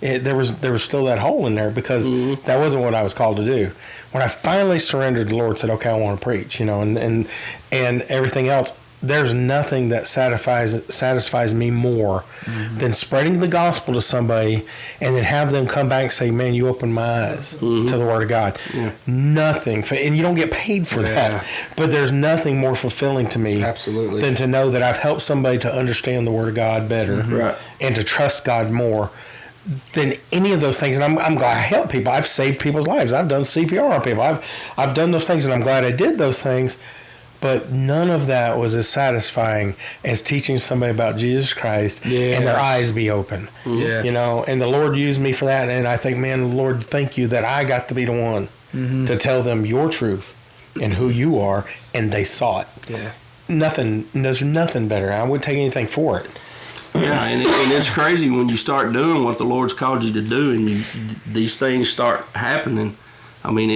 Speaker 3: there was still that hole in there because that wasn't what I was called to do. When I finally surrendered, the Lord said, "Okay, I want to preach," and everything else. There's nothing that satisfies me more than spreading the gospel to somebody and then have them come back and say, "Man, you opened my eyes to the Word of God." Yeah. Nothing, and you don't get paid for that, but there's nothing more fulfilling to me than to know that I've helped somebody to understand the Word of God better and to trust God more than any of those things. And I'm glad I help people. I've saved people's lives. I've done CPR on people. I've done those things, and I'm glad I did those things. But none of that was as satisfying as teaching somebody about Jesus Christ and their eyes be open. Yeah. And the Lord used me for that. And I think, man, Lord, thank you that I got to be the one to tell them your truth and who you are, and they saw it. Yeah. There's nothing better. I wouldn't take anything for it.
Speaker 2: Yeah, and it's crazy when you start doing what the Lord's called you to do, and these things start happening. I mean,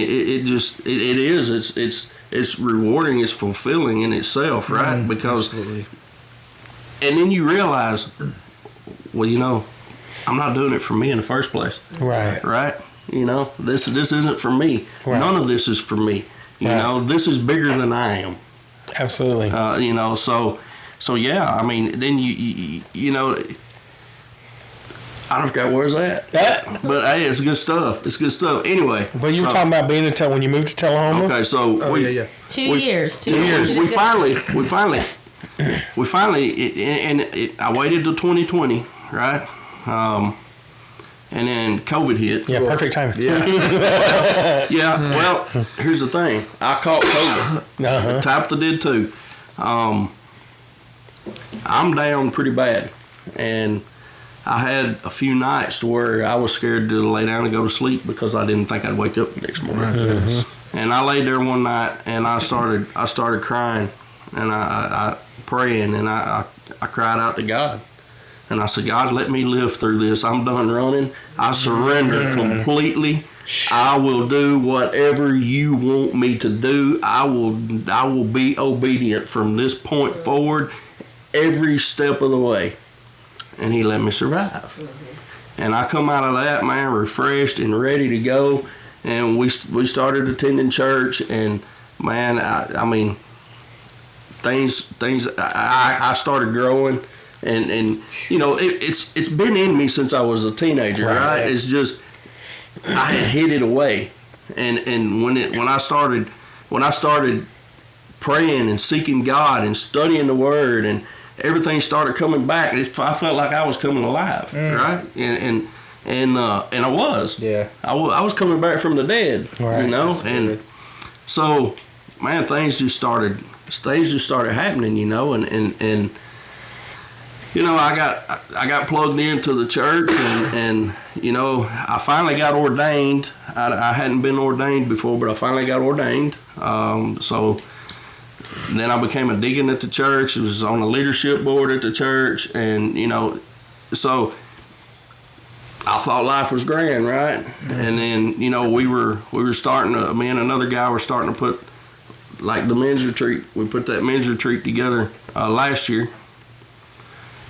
Speaker 2: it's rewarding, it's fulfilling in itself, right? Because, and then you realize, well, I'm not doing it for me in the first place, right? This isn't for me. Right. None of this is for me. This is bigger than I am.
Speaker 3: Absolutely.
Speaker 2: So yeah, I mean, then I don't forgot where's that. But hey, it's good stuff. It's good stuff. Anyway.
Speaker 3: But you were talking about being when you moved to Tullahoma?
Speaker 2: Okay, so
Speaker 4: 2 years.
Speaker 2: 2 years. We finally, I waited till 2020, right? And then COVID hit.
Speaker 3: Yeah, perfect time.
Speaker 2: Yeah. Well, here's the thing. I caught COVID. Tabitha did too. I'm down pretty bad, and I had a few nights to where I was scared to lay down and go to sleep because I didn't think I'd wake up the next morning. And I laid there one night and I started crying, and I praying, and I cried out to God, and I said, "God, let me live through this. I'm done running. I surrender completely. I will do whatever you want me to do. I will be obedient from this point forward, every step of the way." And he let me survive. And I come out of that, man, refreshed and ready to go. And we started attending church, and man, I mean, things I started growing, and it's been in me since I was a teenager, right? It's just I had hid it away, and when I started praying and seeking God and studying the Word, and everything started coming back. I felt like I was coming alive, right? And I was. Yeah. I was coming back from the dead, and so, man, things just started happening, and I got plugged into the church, and I finally got ordained. I hadn't been ordained before, but I finally got ordained. So then I became a deacon at the church. I was on the leadership board at the church, and so I thought life was grand, right? And then we were starting to, me and another guy were starting to put like the men's retreat. We put that men's retreat together last year,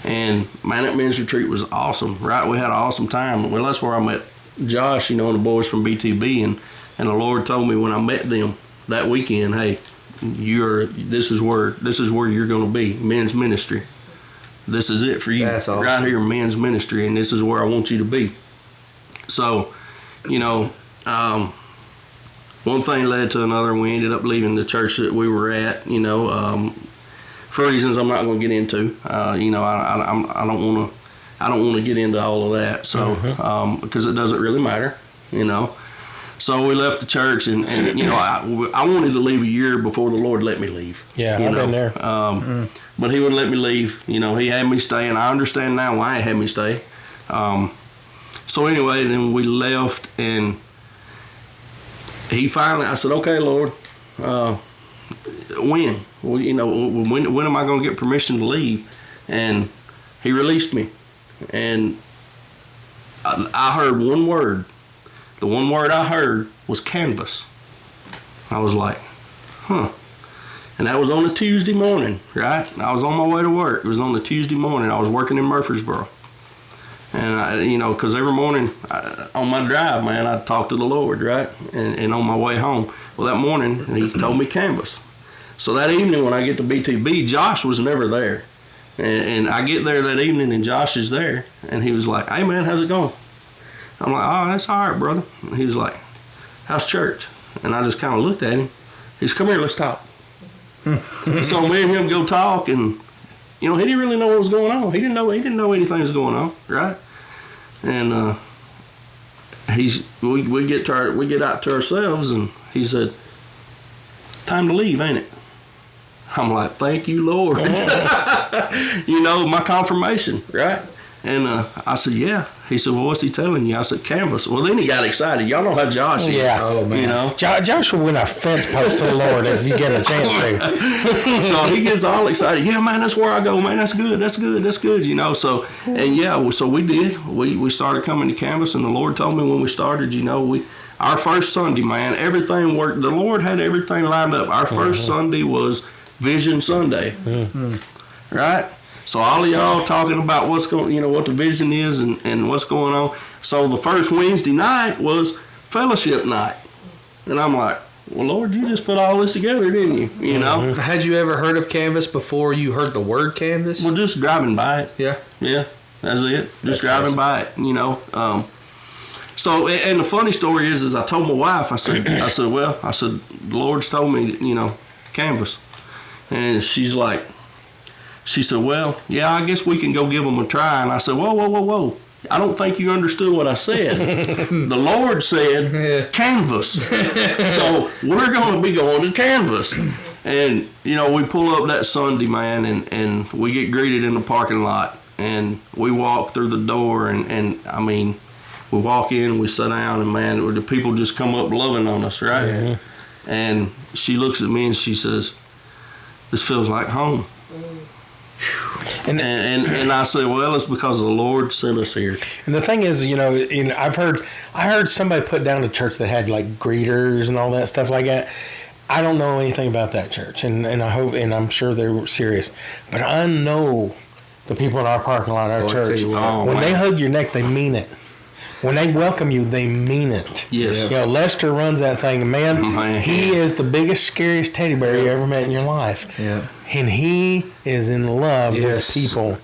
Speaker 2: and man, that men's retreat was awesome, right? We had an awesome time. Well, that's where I met Josh, and the boys from BTB, and the Lord told me when I met them that weekend, hey, this is where you're going to be, men's ministry. This is it for you. That's awesome. Right here, men's ministry, and this is where I want you to be. So, one thing led to another, and we ended up leaving the church that we were at, for reasons I'm not going to get into. I don't want to get into all of that. So, because it doesn't really matter, So we left the church, and I wanted to leave a year before the Lord let me leave.
Speaker 3: Yeah, I've been there.
Speaker 2: But he wouldn't let me leave. He had me stay, and I understand now why he had me stay. So anyway, then we left, and I said, "Okay, Lord, when? Well, when am I going to get permission to leave?" And he released me, and I heard one word. The one word I heard was canvas. I was like, huh. And that was on a Tuesday morning, right? I was on my way to work. It was on a Tuesday morning. I was working in Murfreesboro. And because every morning on my drive, man, I'd talk to the Lord, right? And on my way home, well, that morning he told me canvas. So that evening when I get to BTB, Josh was never there. And I get there that evening and Josh is there. And he was like, "Hey, man, how's it going?" I'm like, "Oh, that's all right, brother." And he was like, "How's church?" And I just kind of looked at him. He's, "Come here, let's talk." So me and him go talk, and he didn't really know what was going on. He didn't know anything was going on, right? And we get out to ourselves, and he said, "Time to leave, ain't it?" I'm like, "Thank you, Lord." My confirmation, right? And I said, "Yeah." He said, "Well, what's he telling you?" I said, "Canvas." Well, then he got excited. Y'all know how Josh is.
Speaker 3: Yeah.
Speaker 1: Oh, man.
Speaker 3: Josh will win a fence post to the Lord if you get a chance to.
Speaker 2: So he gets all excited. "Yeah, man, that's where I go, man. That's good. That's good. That's good." So, and yeah, so we did. We started coming to Canvas, and the Lord told me when we started, our first Sunday, man, everything worked. The Lord had everything lined up. Our first Sunday was Vision Sunday, right? So all of y'all talking about what's going, what the vision is and what's going on. So the first Wednesday night was fellowship night, and I'm like, "Well, Lord, you just put all this together, didn't you?"
Speaker 1: Had you ever heard of Canvas before you heard the word Canvas?
Speaker 2: Well, just driving by it. Yeah, that's it. Just driving by it. So, and the funny story is I told my wife, I said, the Lord's told me, Canvas, and she said, "Well, yeah, I guess we can go give them a try." And I said, whoa. I don't think you understood what I said. The Lord said Canvas. So we're going to be going to Canvas. And, we pull up that Sunday, man, and we get greeted in the parking lot. And we walk through the door, and we walk in, we sit down, and, man, the people just come up loving on us, right? Yeah. And she looks at me and she says, "This feels like home." And I say, "Well, it's because the Lord sent us here."
Speaker 3: And the thing is, I heard somebody put down a church that had like greeters and all that stuff like that. I don't know anything about that church, and I hope, and I'm sure they're serious, but I know the people in our parking lot, our church, when they hug your neck, they mean it. When they welcome you, they mean it.
Speaker 2: Yes.
Speaker 3: Lester runs that thing. Man, he is the biggest, scariest teddy bear you ever met in your life.
Speaker 1: Yeah.
Speaker 3: And he is in love with people.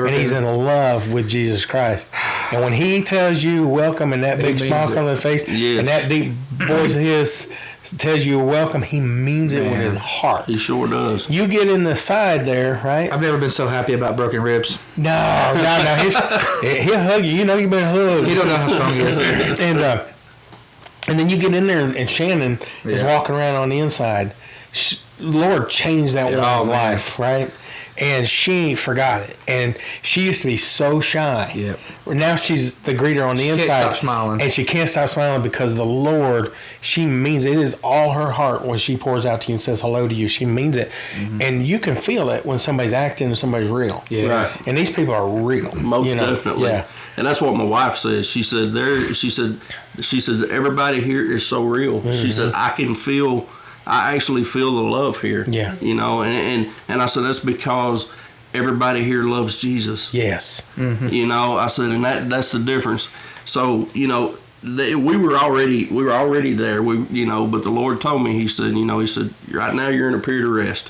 Speaker 3: He's in love with Jesus Christ. And when he tells you welcome and that big smile on his face and that deep voice of his tells you welcome, he means it with his heart.
Speaker 2: He sure does.
Speaker 3: You get in the side there, right?
Speaker 1: I've never been so happy about broken ribs.
Speaker 3: No. He'll hug you. You've been hugged.
Speaker 1: You don't know how strong he is.
Speaker 3: And then you get in there, and Shannon is walking around on the inside. Lord changed that woman's life, right? And she forgot it. And she used to be so shy.
Speaker 1: Yep.
Speaker 3: Now she's the greeter on the inside. She can't
Speaker 1: stop smiling.
Speaker 3: And she can't stop smiling because the Lord, she means it is all her heart when she pours out to you and says hello to you. She means it. Mm-hmm. And you can feel it when somebody's acting and somebody's real.
Speaker 1: Yeah.
Speaker 2: Right.
Speaker 3: And these people are real.
Speaker 2: Most definitely.
Speaker 3: Yeah.
Speaker 2: And that's what my wife says. She said everybody here is so real. Mm-hmm. She said I actually feel the love here.
Speaker 3: Yeah.
Speaker 2: And I said that's because everybody here loves Jesus.
Speaker 3: Yes.
Speaker 2: Mm-hmm. I said, and that's the difference. So, we were already there. But the Lord told me, He said, right now you're in a period of rest.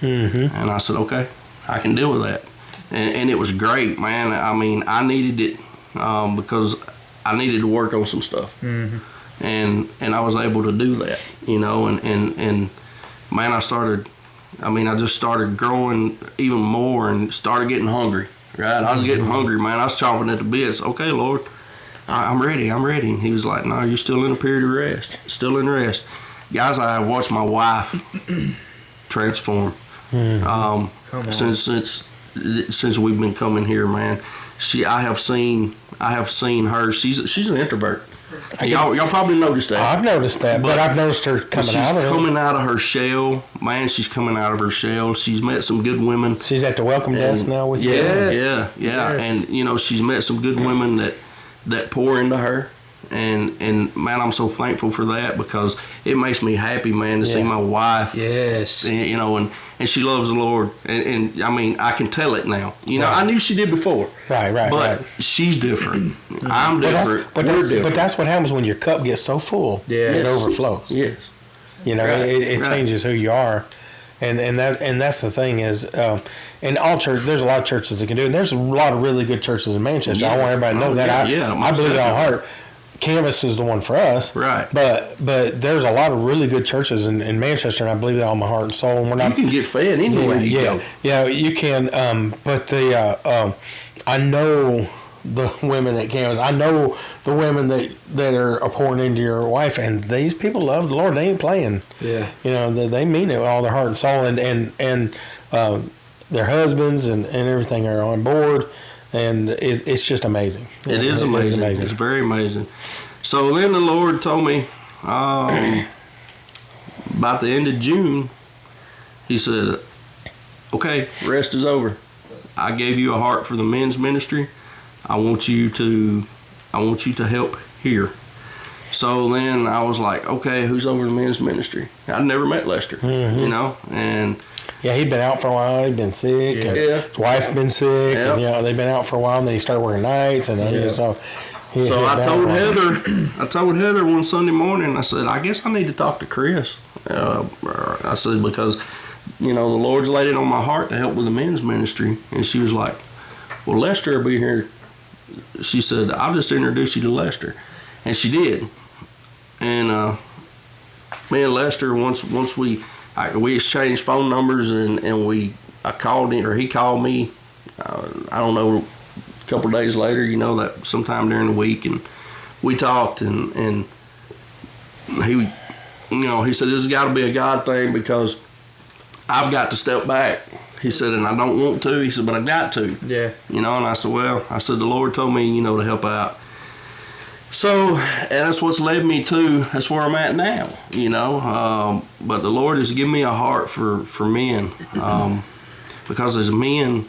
Speaker 2: Mm-hmm. And I said, okay, I can deal with that. And it was great, man. I needed it because I needed to work on some stuff. Mm-hmm. And I was able to do that, and man, I just started growing even more and started getting hungry, right? I was getting hungry, man. I was chomping at the bits. Okay, Lord, I'm ready. And He was like, "No, you're still in a period of rest. Still in rest." Guys, I have watched my wife transform. Since we've been coming here, man. I have seen her. She's an introvert. Y'all probably noticed that.
Speaker 3: I've noticed that, but I've noticed her coming out of it.
Speaker 2: She's coming out of her shell. Man, she's coming out of her shell. She's met some good women.
Speaker 3: She's at the welcome desk now with you.
Speaker 2: Yeah.
Speaker 3: Yes.
Speaker 2: And, she's met some good women that pour into her. and man, I'm so thankful for that because it makes me happy, man, to see my wife.
Speaker 1: Yes.
Speaker 2: You know, and she loves the Lord, and I mean, I can tell it now. You know, I knew she did before.
Speaker 3: Right.
Speaker 2: But she's different. I'm different.
Speaker 3: But that's what happens when your cup gets so full.
Speaker 1: Yeah.
Speaker 3: It overflows.
Speaker 2: Yes.
Speaker 3: You know, it changes who you are. And that's the thing is, in all church, there's a lot of churches that can do it. And there's a lot of really good churches in Manchester. I want everybody to know that. I believe it all heart. Canvas is the one for us,
Speaker 2: right?
Speaker 3: But there's a lot of really good churches in Manchester, and I believe that all my heart and soul. And we're not.
Speaker 2: You can get fed anywhere.
Speaker 3: Yeah, you can. But I know the women at Canvas. I know the women that are pouring into your wife, and these people love the Lord. They ain't playing.
Speaker 1: Yeah,
Speaker 3: you know they mean it with all their heart and soul, and their husbands and everything are on board. And it's just amazing.
Speaker 2: It is amazing. It's very amazing. So then the Lord told me about the end of June, He said, okay, rest is over. I gave you a heart for the men's ministry. I want you to help here. So then I was like, okay, who's over the men's ministry? I'd never met Lester, you know, and
Speaker 3: yeah, he'd been out for a while. He'd been sick.
Speaker 2: Yeah.
Speaker 3: His wife been sick.
Speaker 2: Yep.
Speaker 3: And, they've been out for a while. And then he started working nights. And so
Speaker 2: I told Heather one Sunday morning. I said, I guess I need to talk to Chris. I said because, the Lord's laid it on my heart to help with the men's ministry. And she was like, well, Lester will be here. She said, I'll just introduce you to Lester, and she did. And me and Lester once we exchanged phone numbers, and I called him, or he called me. I don't know, a couple of days later, that sometime during the week, and we talked, and he, he said this has got to be a God thing because I've got to step back. He said, and I don't want to. He said, but I got to.
Speaker 1: Yeah.
Speaker 2: And I said, the Lord told me, to help out. So, and that's what's led me to, that's where I'm at now, but the Lord has given me a heart for men, because as men,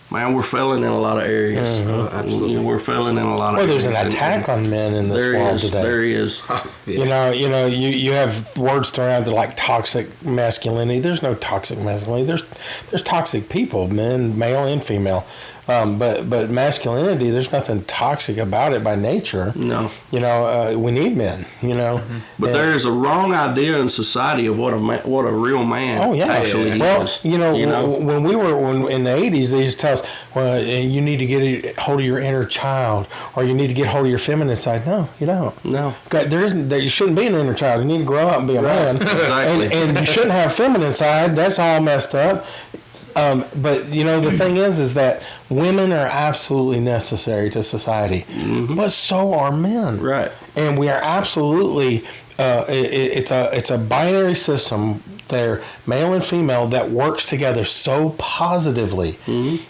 Speaker 2: man, we're failing in a lot of areas. Absolutely. We're failing in a lot of areas.
Speaker 3: Well, there's an attack on men in this world today.
Speaker 2: There is.
Speaker 1: Yeah.
Speaker 3: You have words thrown out that like toxic masculinity. There's no toxic masculinity. There's toxic people, men, male and female. But masculinity, there's nothing toxic about it by nature.
Speaker 2: No.
Speaker 3: We need men.
Speaker 1: Mm-hmm.
Speaker 2: But there is a wrong idea in society of what a real man actually is.
Speaker 3: Well, when we were in the 80s, they used to tell us, well, you need to get hold of your inner child, or you need to get hold of your feminine side. No, you don't.
Speaker 2: No.
Speaker 3: You shouldn't be an inner child. You need to grow up and be a man.
Speaker 2: Exactly.
Speaker 3: And you shouldn't have feminine side. That's all messed up. But the thing is that women are absolutely necessary to society, but so are men.
Speaker 2: Right.
Speaker 3: And we are absolutely. It's a binary system there, male and female, that works together so positively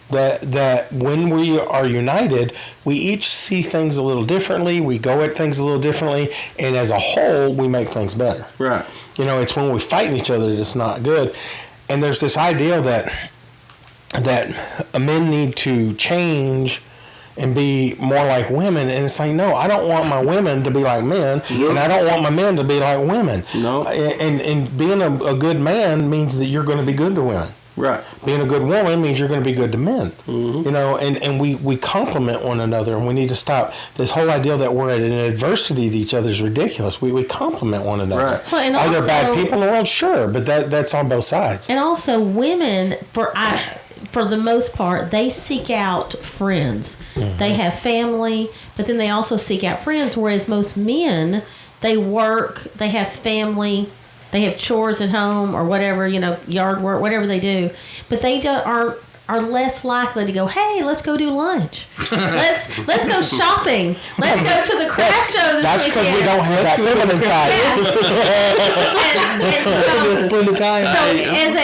Speaker 3: that when we are united, we each see things a little differently. We go at things a little differently, and as a whole, we make things better.
Speaker 2: Right.
Speaker 3: It's when we fight each other that's not good. And there's this idea that men need to change and be more like women, and it's like, no, I don't want my women to be like men, and I don't want my men to be like women.
Speaker 2: No.
Speaker 3: And being a good man means that you're going to be good to women.
Speaker 2: Right.
Speaker 3: Being a good woman means you're going to be good to men. And we complement one another, and we need to stop this whole idea that we're at an adversity to each other is ridiculous. We complement one another.
Speaker 2: Right.
Speaker 4: Well, and
Speaker 3: Are there
Speaker 4: also,
Speaker 3: bad people in the world? Sure, but that's on both sides.
Speaker 4: And also, women, for the most part, they seek out friends. They have family, but then they also seek out friends, whereas most men, they work, they have family, they have chores at home or whatever, yard work, whatever they do, but they are less likely to go, hey, let's go do lunch. Let's go shopping. Let's go to the craft show this
Speaker 3: That's because we don't have that feminine side.
Speaker 4: And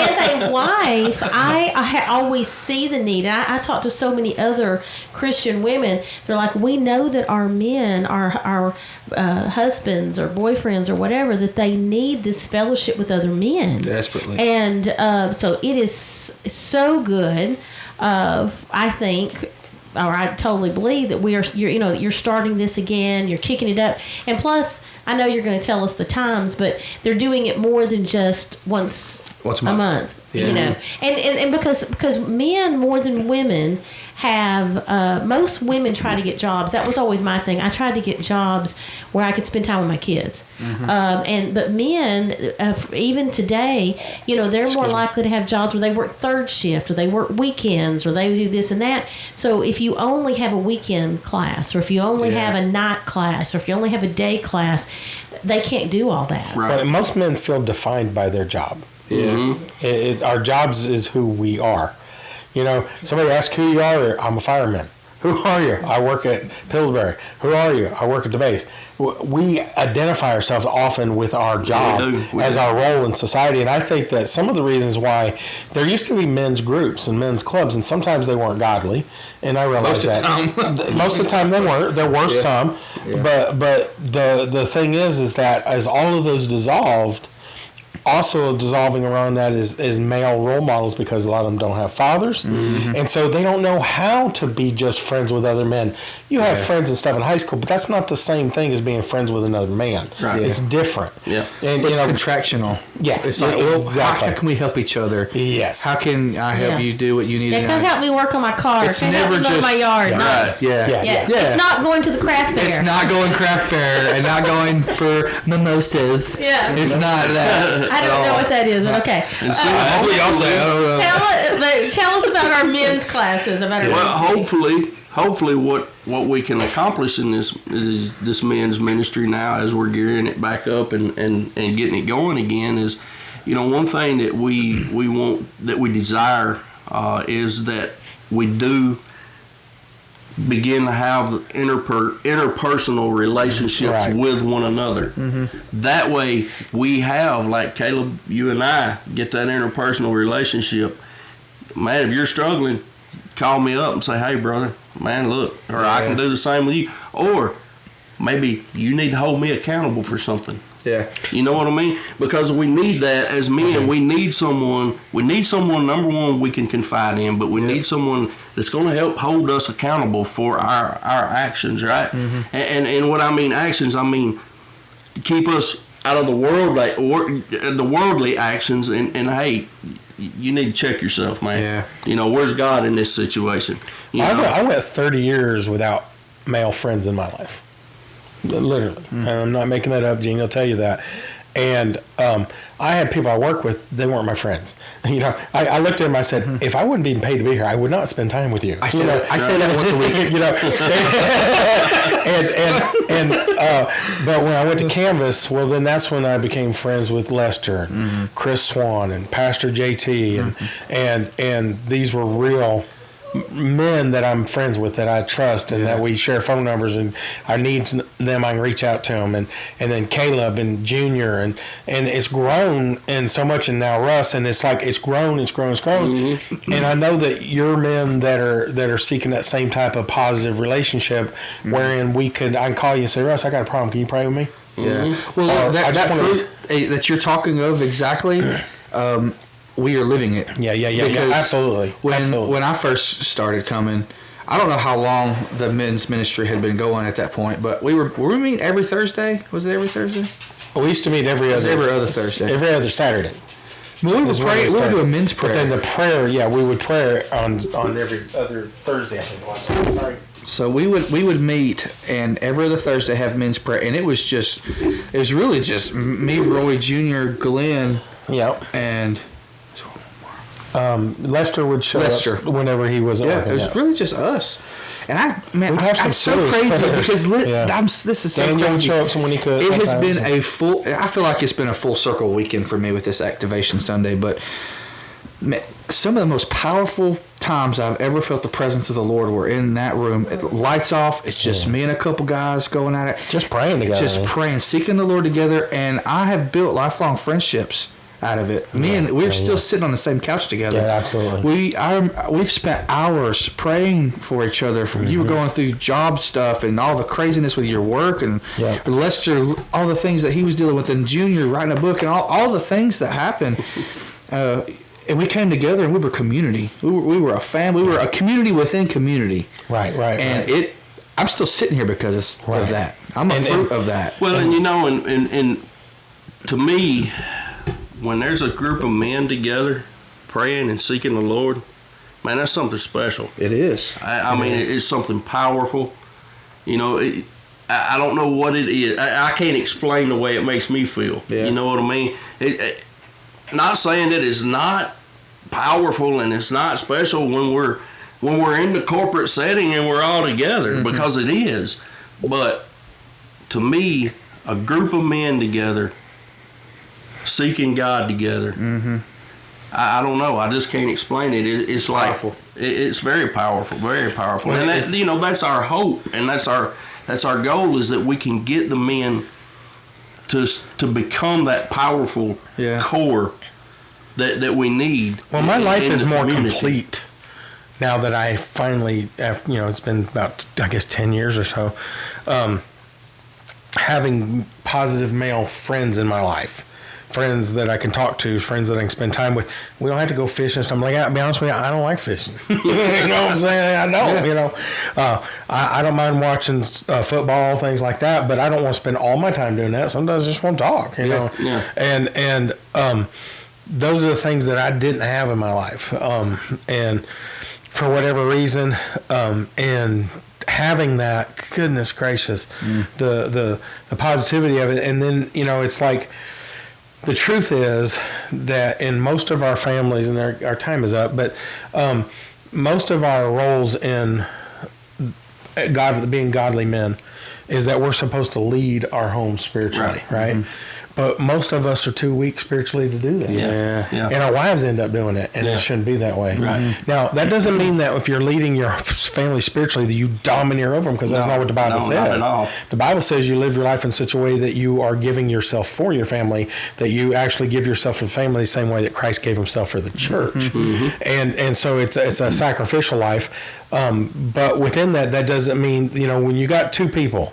Speaker 4: as a wife, I always see the need. And I talk to so many other Christian women. They're like, we know that our men, our husbands or boyfriends or whatever, that they need this fellowship with other men.
Speaker 1: Desperately.
Speaker 4: And so it is so good, I think, I totally believe that you're starting this again. You're kicking it up, and plus, I know you're going to tell us the times, but they're doing it more than just once a month.
Speaker 1: Yeah.
Speaker 4: And because men more than women have most women try to get jobs. That was always my thing. I tried to get jobs where I could spend time with my kids. But men, even today, they're more likely to have jobs where they work third shift, or they work weekends, or they do this and that. So if you only have a weekend class, or if you only have a night class, or if you only have a day class, they can't do all that.
Speaker 3: Right. Well, most men feel defined by their job.
Speaker 1: Yeah.
Speaker 3: Our jobs is who we are. Somebody asks who you are. I'm a fireman. Who are you? I work at Pillsbury. Who are you? I work at the base. We identify ourselves often with our job as our role in society. And I think that some of the reasons why there used to be men's groups and men's clubs, and sometimes they weren't godly. And I realize most of the time they weren't. There were some. Yeah. But the thing is that as all of those dissolved, also dissolving around that is male role models, because a lot of them don't have fathers, and so they don't know how to be just friends with other men. You have friends and stuff in high school, but that's not the same thing as being friends with another man. Right. It's different.
Speaker 1: Yeah, and it's contractional.
Speaker 3: Yeah,
Speaker 1: it's like, exactly. How can we help each other?
Speaker 3: Yes.
Speaker 1: How can I help you do what you need?
Speaker 4: Yeah, come help me work on my car.
Speaker 1: It's never
Speaker 4: help me
Speaker 1: just
Speaker 4: mow my yard.
Speaker 1: Right. Yeah.
Speaker 4: It's not going to the craft fair.
Speaker 1: It's not going craft fair and not going for mimosas.
Speaker 4: Yeah.
Speaker 1: It's not that.
Speaker 4: I don't know what that is, but okay. Tell us about our men's classes.
Speaker 2: Hopefully what we can accomplish in this men's ministry now, as we're gearing it back up and getting it going again, is, one thing that we want, that we desire, is that we do begin to have interpersonal relationships with one another. That way we have, like Caleb, you and I get that interpersonal relationship. Man, if you're struggling, call me up and say, hey brother, man, look, or I can do the same with you. Or maybe you need to hold me accountable for something.
Speaker 1: Yeah.
Speaker 2: You know what I mean? Because we need that as men. We need someone, number one, we can confide in, but we need someone that's going to help hold us accountable for our actions, right? And what I mean actions, I mean keep us out of the worldly actions, and hey, you need to check yourself, man. Yeah. Where's God in this situation?
Speaker 3: I went 30 years without male friends in my life. Literally. And I'm not making that up. Gene will tell you that. And I had people I work with, they weren't my friends. I looked at them, I said, if I wasn't being paid to be here, I would not spend time with you.
Speaker 1: I say that once a week.
Speaker 3: But when I went to Canvas, well, then that's when I became friends with Lester, and Chris Swan, and Pastor JT, and these were real men that I'm friends with, that I trust, and that we share phone numbers, and I need them, I can reach out to them, and then Caleb and Junior, and it's grown and so much, and now Russ, and it's like it's grown. And I know that you're men that are seeking that same type of positive relationship, wherein I can call you and say, Russ, I got a problem, can you pray with me?
Speaker 1: Yeah. Well, that fruit that you're talking of exactly. We are living it.
Speaker 3: Yeah, absolutely.
Speaker 1: When I first started coming, I don't know how long the men's ministry had been going at that point, but were we meeting every Thursday? Was it every Thursday?
Speaker 3: We used to meet every other Thursday. Every other Saturday.
Speaker 1: Well, we would pray. We would do a men's prayer.
Speaker 3: But then the prayer, we would pray on every other Thursday, I think it was. Sorry.
Speaker 1: So we would meet, and every other Thursday have men's prayer, and it was really just me, Roy Jr., Glenn, and
Speaker 3: Lester would show up whenever he wasn't working.
Speaker 1: It was really just us. And I'm so crazy because this is so
Speaker 3: Daniel
Speaker 1: crazy.
Speaker 3: Would show up when he could.
Speaker 1: It has been I feel like it's been a full circle weekend for me with this Activation Sunday, but some of the most powerful times I've ever felt the presence of the Lord were in that room. Lights off. It's just me and a couple guys going at it.
Speaker 3: Just praying together.
Speaker 1: Just praying, seeking the Lord together. And I have built lifelong friendships out of it. We're still sitting on the same couch together.
Speaker 3: Yeah, absolutely.
Speaker 1: We've spent hours praying for each other. You were going through job stuff and all the craziness with your work, and Lester, all the things that he was dealing with, and Junior writing a book, and all the things that happened. And we came together and we were community. We were a family. We were a community within community.
Speaker 3: Right.
Speaker 1: And I'm still sitting here because of that. I'm a fruit of that.
Speaker 2: Well, and you know, and to me, when there's a group of men together praying and seeking the Lord, man, that's something special.
Speaker 1: It is.
Speaker 2: I mean, it's something powerful. You know, I don't know what it is. I can't explain the way it makes me feel.
Speaker 1: Yeah.
Speaker 2: You know what I mean? Not saying that it's not powerful and it's not special when we're in the corporate setting and we're all together, because it is. But to me, a group of men together, seeking God together, I don't know. I just can't explain it. It's like
Speaker 1: powerful.
Speaker 2: It's very powerful, very powerful.
Speaker 1: Well,
Speaker 2: and that, you know, that's our hope, and that's our goal, is that we can get the men to become that powerful core that we need.
Speaker 3: Well, my life
Speaker 2: in
Speaker 3: is
Speaker 2: the
Speaker 3: more
Speaker 2: community.
Speaker 3: complete now that I finally, you know, it's been about, I guess, 10 years or so, having positive male friends in my life. Friends that I can talk to, friends that I can spend time with. We don't have to go fishing. So I'm like, I'll be honest with you, I don't like fishing. You know what I'm saying? I don't, you know. I don't mind watching football, things like that, but I don't want to spend all my time doing that. Sometimes I just want to talk, you know.
Speaker 2: Yeah.
Speaker 3: And those are the things that I didn't have in my life. And for whatever reason, and having that, goodness gracious, the positivity of it. And then, you know, it's like, the truth is that in most of our families, and our time is up, but most of our roles in being godly men is that we're supposed to lead our home spiritually, right? But most of us are too weak spiritually to do that.
Speaker 1: Yeah.
Speaker 3: And our wives end up doing it, and it shouldn't be that way.
Speaker 2: Right.
Speaker 3: Now, that doesn't mean that if you're leading your family spiritually that you domineer over them, because that's not what the Bible says.
Speaker 2: Not at all.
Speaker 3: The Bible says you live your life in such a way that you are giving yourself for your family, that you actually give yourself for the family the same way that Christ gave himself for the church. And so it's a sacrificial life. But within that doesn't mean, you know, when you got two people,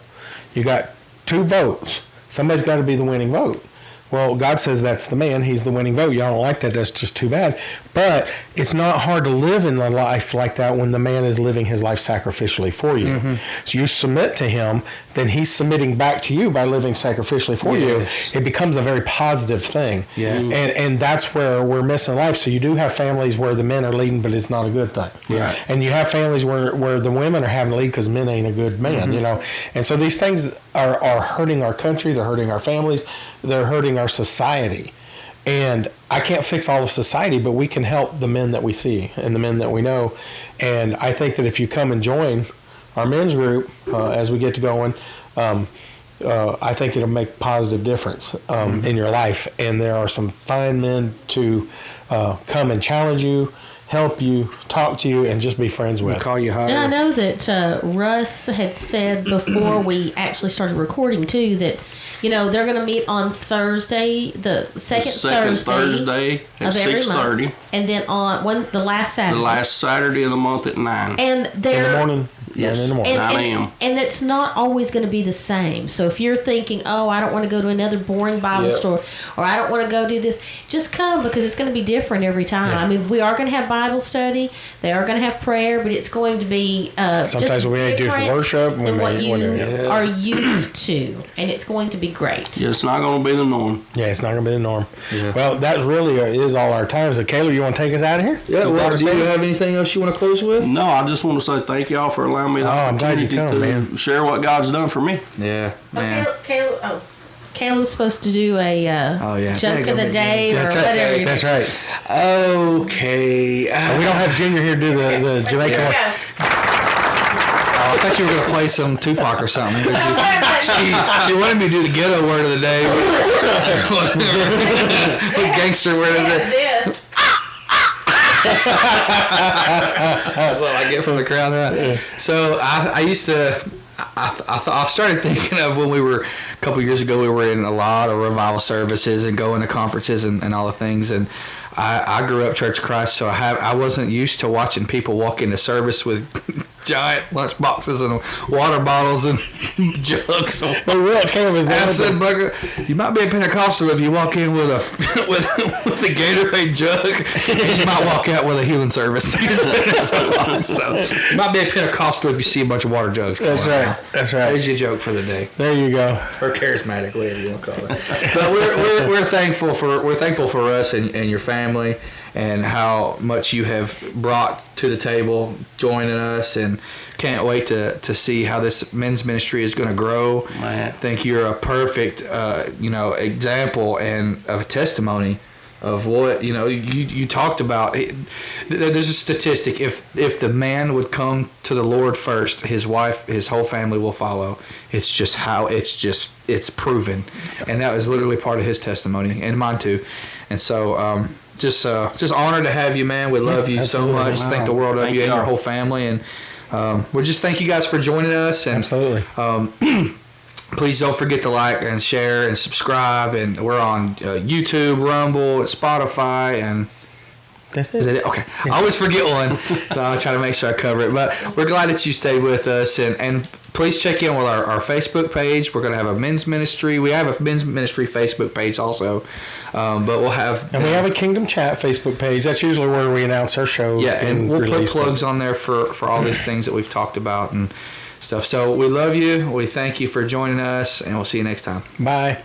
Speaker 3: you got two votes, somebody's got to be the winning vote. Well, God says that's the man. He's the winning vote. Y'all don't like that. That's just too bad. But it's not hard to live in a life like that when the man is living his life sacrificially for you. So you submit to him, then he's submitting back to you by living sacrificially for you. It becomes a very positive thing. And that's where we're missing life. So you do have families where the men are leading, but it's not a good thing. And you have families where the women are having to lead because men ain't a good man, you know. And so these things are hurting our country. They're hurting our families. They're hurting our society. And I can't fix all of society, but we can help the men that we see and the men that we know. And I think that if you come and join our men's group as we get to going, I think it'll make a positive difference in your life. And there are some fine men to come and challenge you, help you, talk to you, and just be friends with.
Speaker 1: Call you higher.
Speaker 4: And I know that Russ had said before we actually started recording too that, you know, they're going to meet on Thursday, the second
Speaker 2: Thursday at 6:30,
Speaker 4: and then on the last Saturday.
Speaker 2: The last Saturday of the month at 9.
Speaker 4: And they're
Speaker 3: in the morning.
Speaker 2: Yes.
Speaker 3: In the morning.
Speaker 2: 9 a.m.
Speaker 4: And it's not always going to be the same. So if you're thinking, oh, I don't want to go to another boring Bible store, or I don't want to go do this, just come, because it's going to be different every time. I mean, we are going to have Bible study. They are going to have prayer, but it's going to be
Speaker 3: sometimes
Speaker 4: just
Speaker 3: we may do some worship
Speaker 4: than what you are used to, and it's going to be great.
Speaker 2: Yeah, it's not going to be the norm.
Speaker 3: Yeah, it's not going to be the norm. Well, that really is all our time. So, Caleb, you want to take us out of here?
Speaker 1: Yeah, well, do you have anything else you want to close with?
Speaker 2: No, I just want to say thank y'all for allowing me the opportunity to share what God's done for me.
Speaker 1: Yeah, man.
Speaker 4: Caleb's supposed to do a joke of the day or whatever.
Speaker 3: That's right.
Speaker 1: Okay.
Speaker 3: We don't have Junior here to do the Jamaican one.
Speaker 1: I thought you were going to play some Tupac or something. She wanted me to do the ghetto word of the day. What gangster word of the day? That's what I get from the crowd. Right? So I used to... I started thinking of when we were a couple years ago. We were in a lot of revival services and going to conferences and all the things. And I grew up Church of Christ, so I wasn't used to watching people walk into service with giant lunch boxes and water bottles and jugs.
Speaker 3: Hey, what cameras?
Speaker 1: I said, Bugger, you might be a Pentecostal if you walk in with a with a Gatorade jug, and you might walk out with a healing service. So you might be a Pentecostal if you see a bunch of water jugs.
Speaker 3: That's right.
Speaker 1: Out.
Speaker 3: That's right.
Speaker 1: There's your joke for the day.
Speaker 3: There you go.
Speaker 1: Or charismatic, whatever you want to call it. But we're thankful for us and your family, and how much you have brought to the table, joining us, and can't wait to see how this men's ministry is going to grow.
Speaker 2: Man.
Speaker 1: I think you're a perfect, example and of a testimony of what you talked about. There's a statistic: if the man would come to the Lord first, his wife, his whole family will follow. It's it's proven, and that was literally part of his testimony and mine too. And so, just honored to have you, man. We love you so much.
Speaker 2: Wow.
Speaker 1: Think the world of
Speaker 2: Thank
Speaker 1: you and your
Speaker 2: y'all.
Speaker 1: whole family, and we just thank you guys for joining us. And
Speaker 3: Absolutely.
Speaker 1: please don't forget to like and share and subscribe. And we're on YouTube, Rumble, Spotify, and
Speaker 3: That's
Speaker 1: is
Speaker 3: it.
Speaker 1: that it? Okay. I always forget one, so I'll try to make sure I cover it. But we're glad that you stayed with us, and please check in with our Facebook page. We're going to have a men's ministry. We have a men's ministry Facebook page also, but we'll have...
Speaker 3: And we have a Kingdom Chat Facebook page. That's usually where we announce our shows.
Speaker 1: Yeah, and we'll put
Speaker 3: release
Speaker 1: plugs on there for all these things that we've talked about and stuff. So we love you. We thank you for joining us, and we'll see you next time.
Speaker 3: Bye.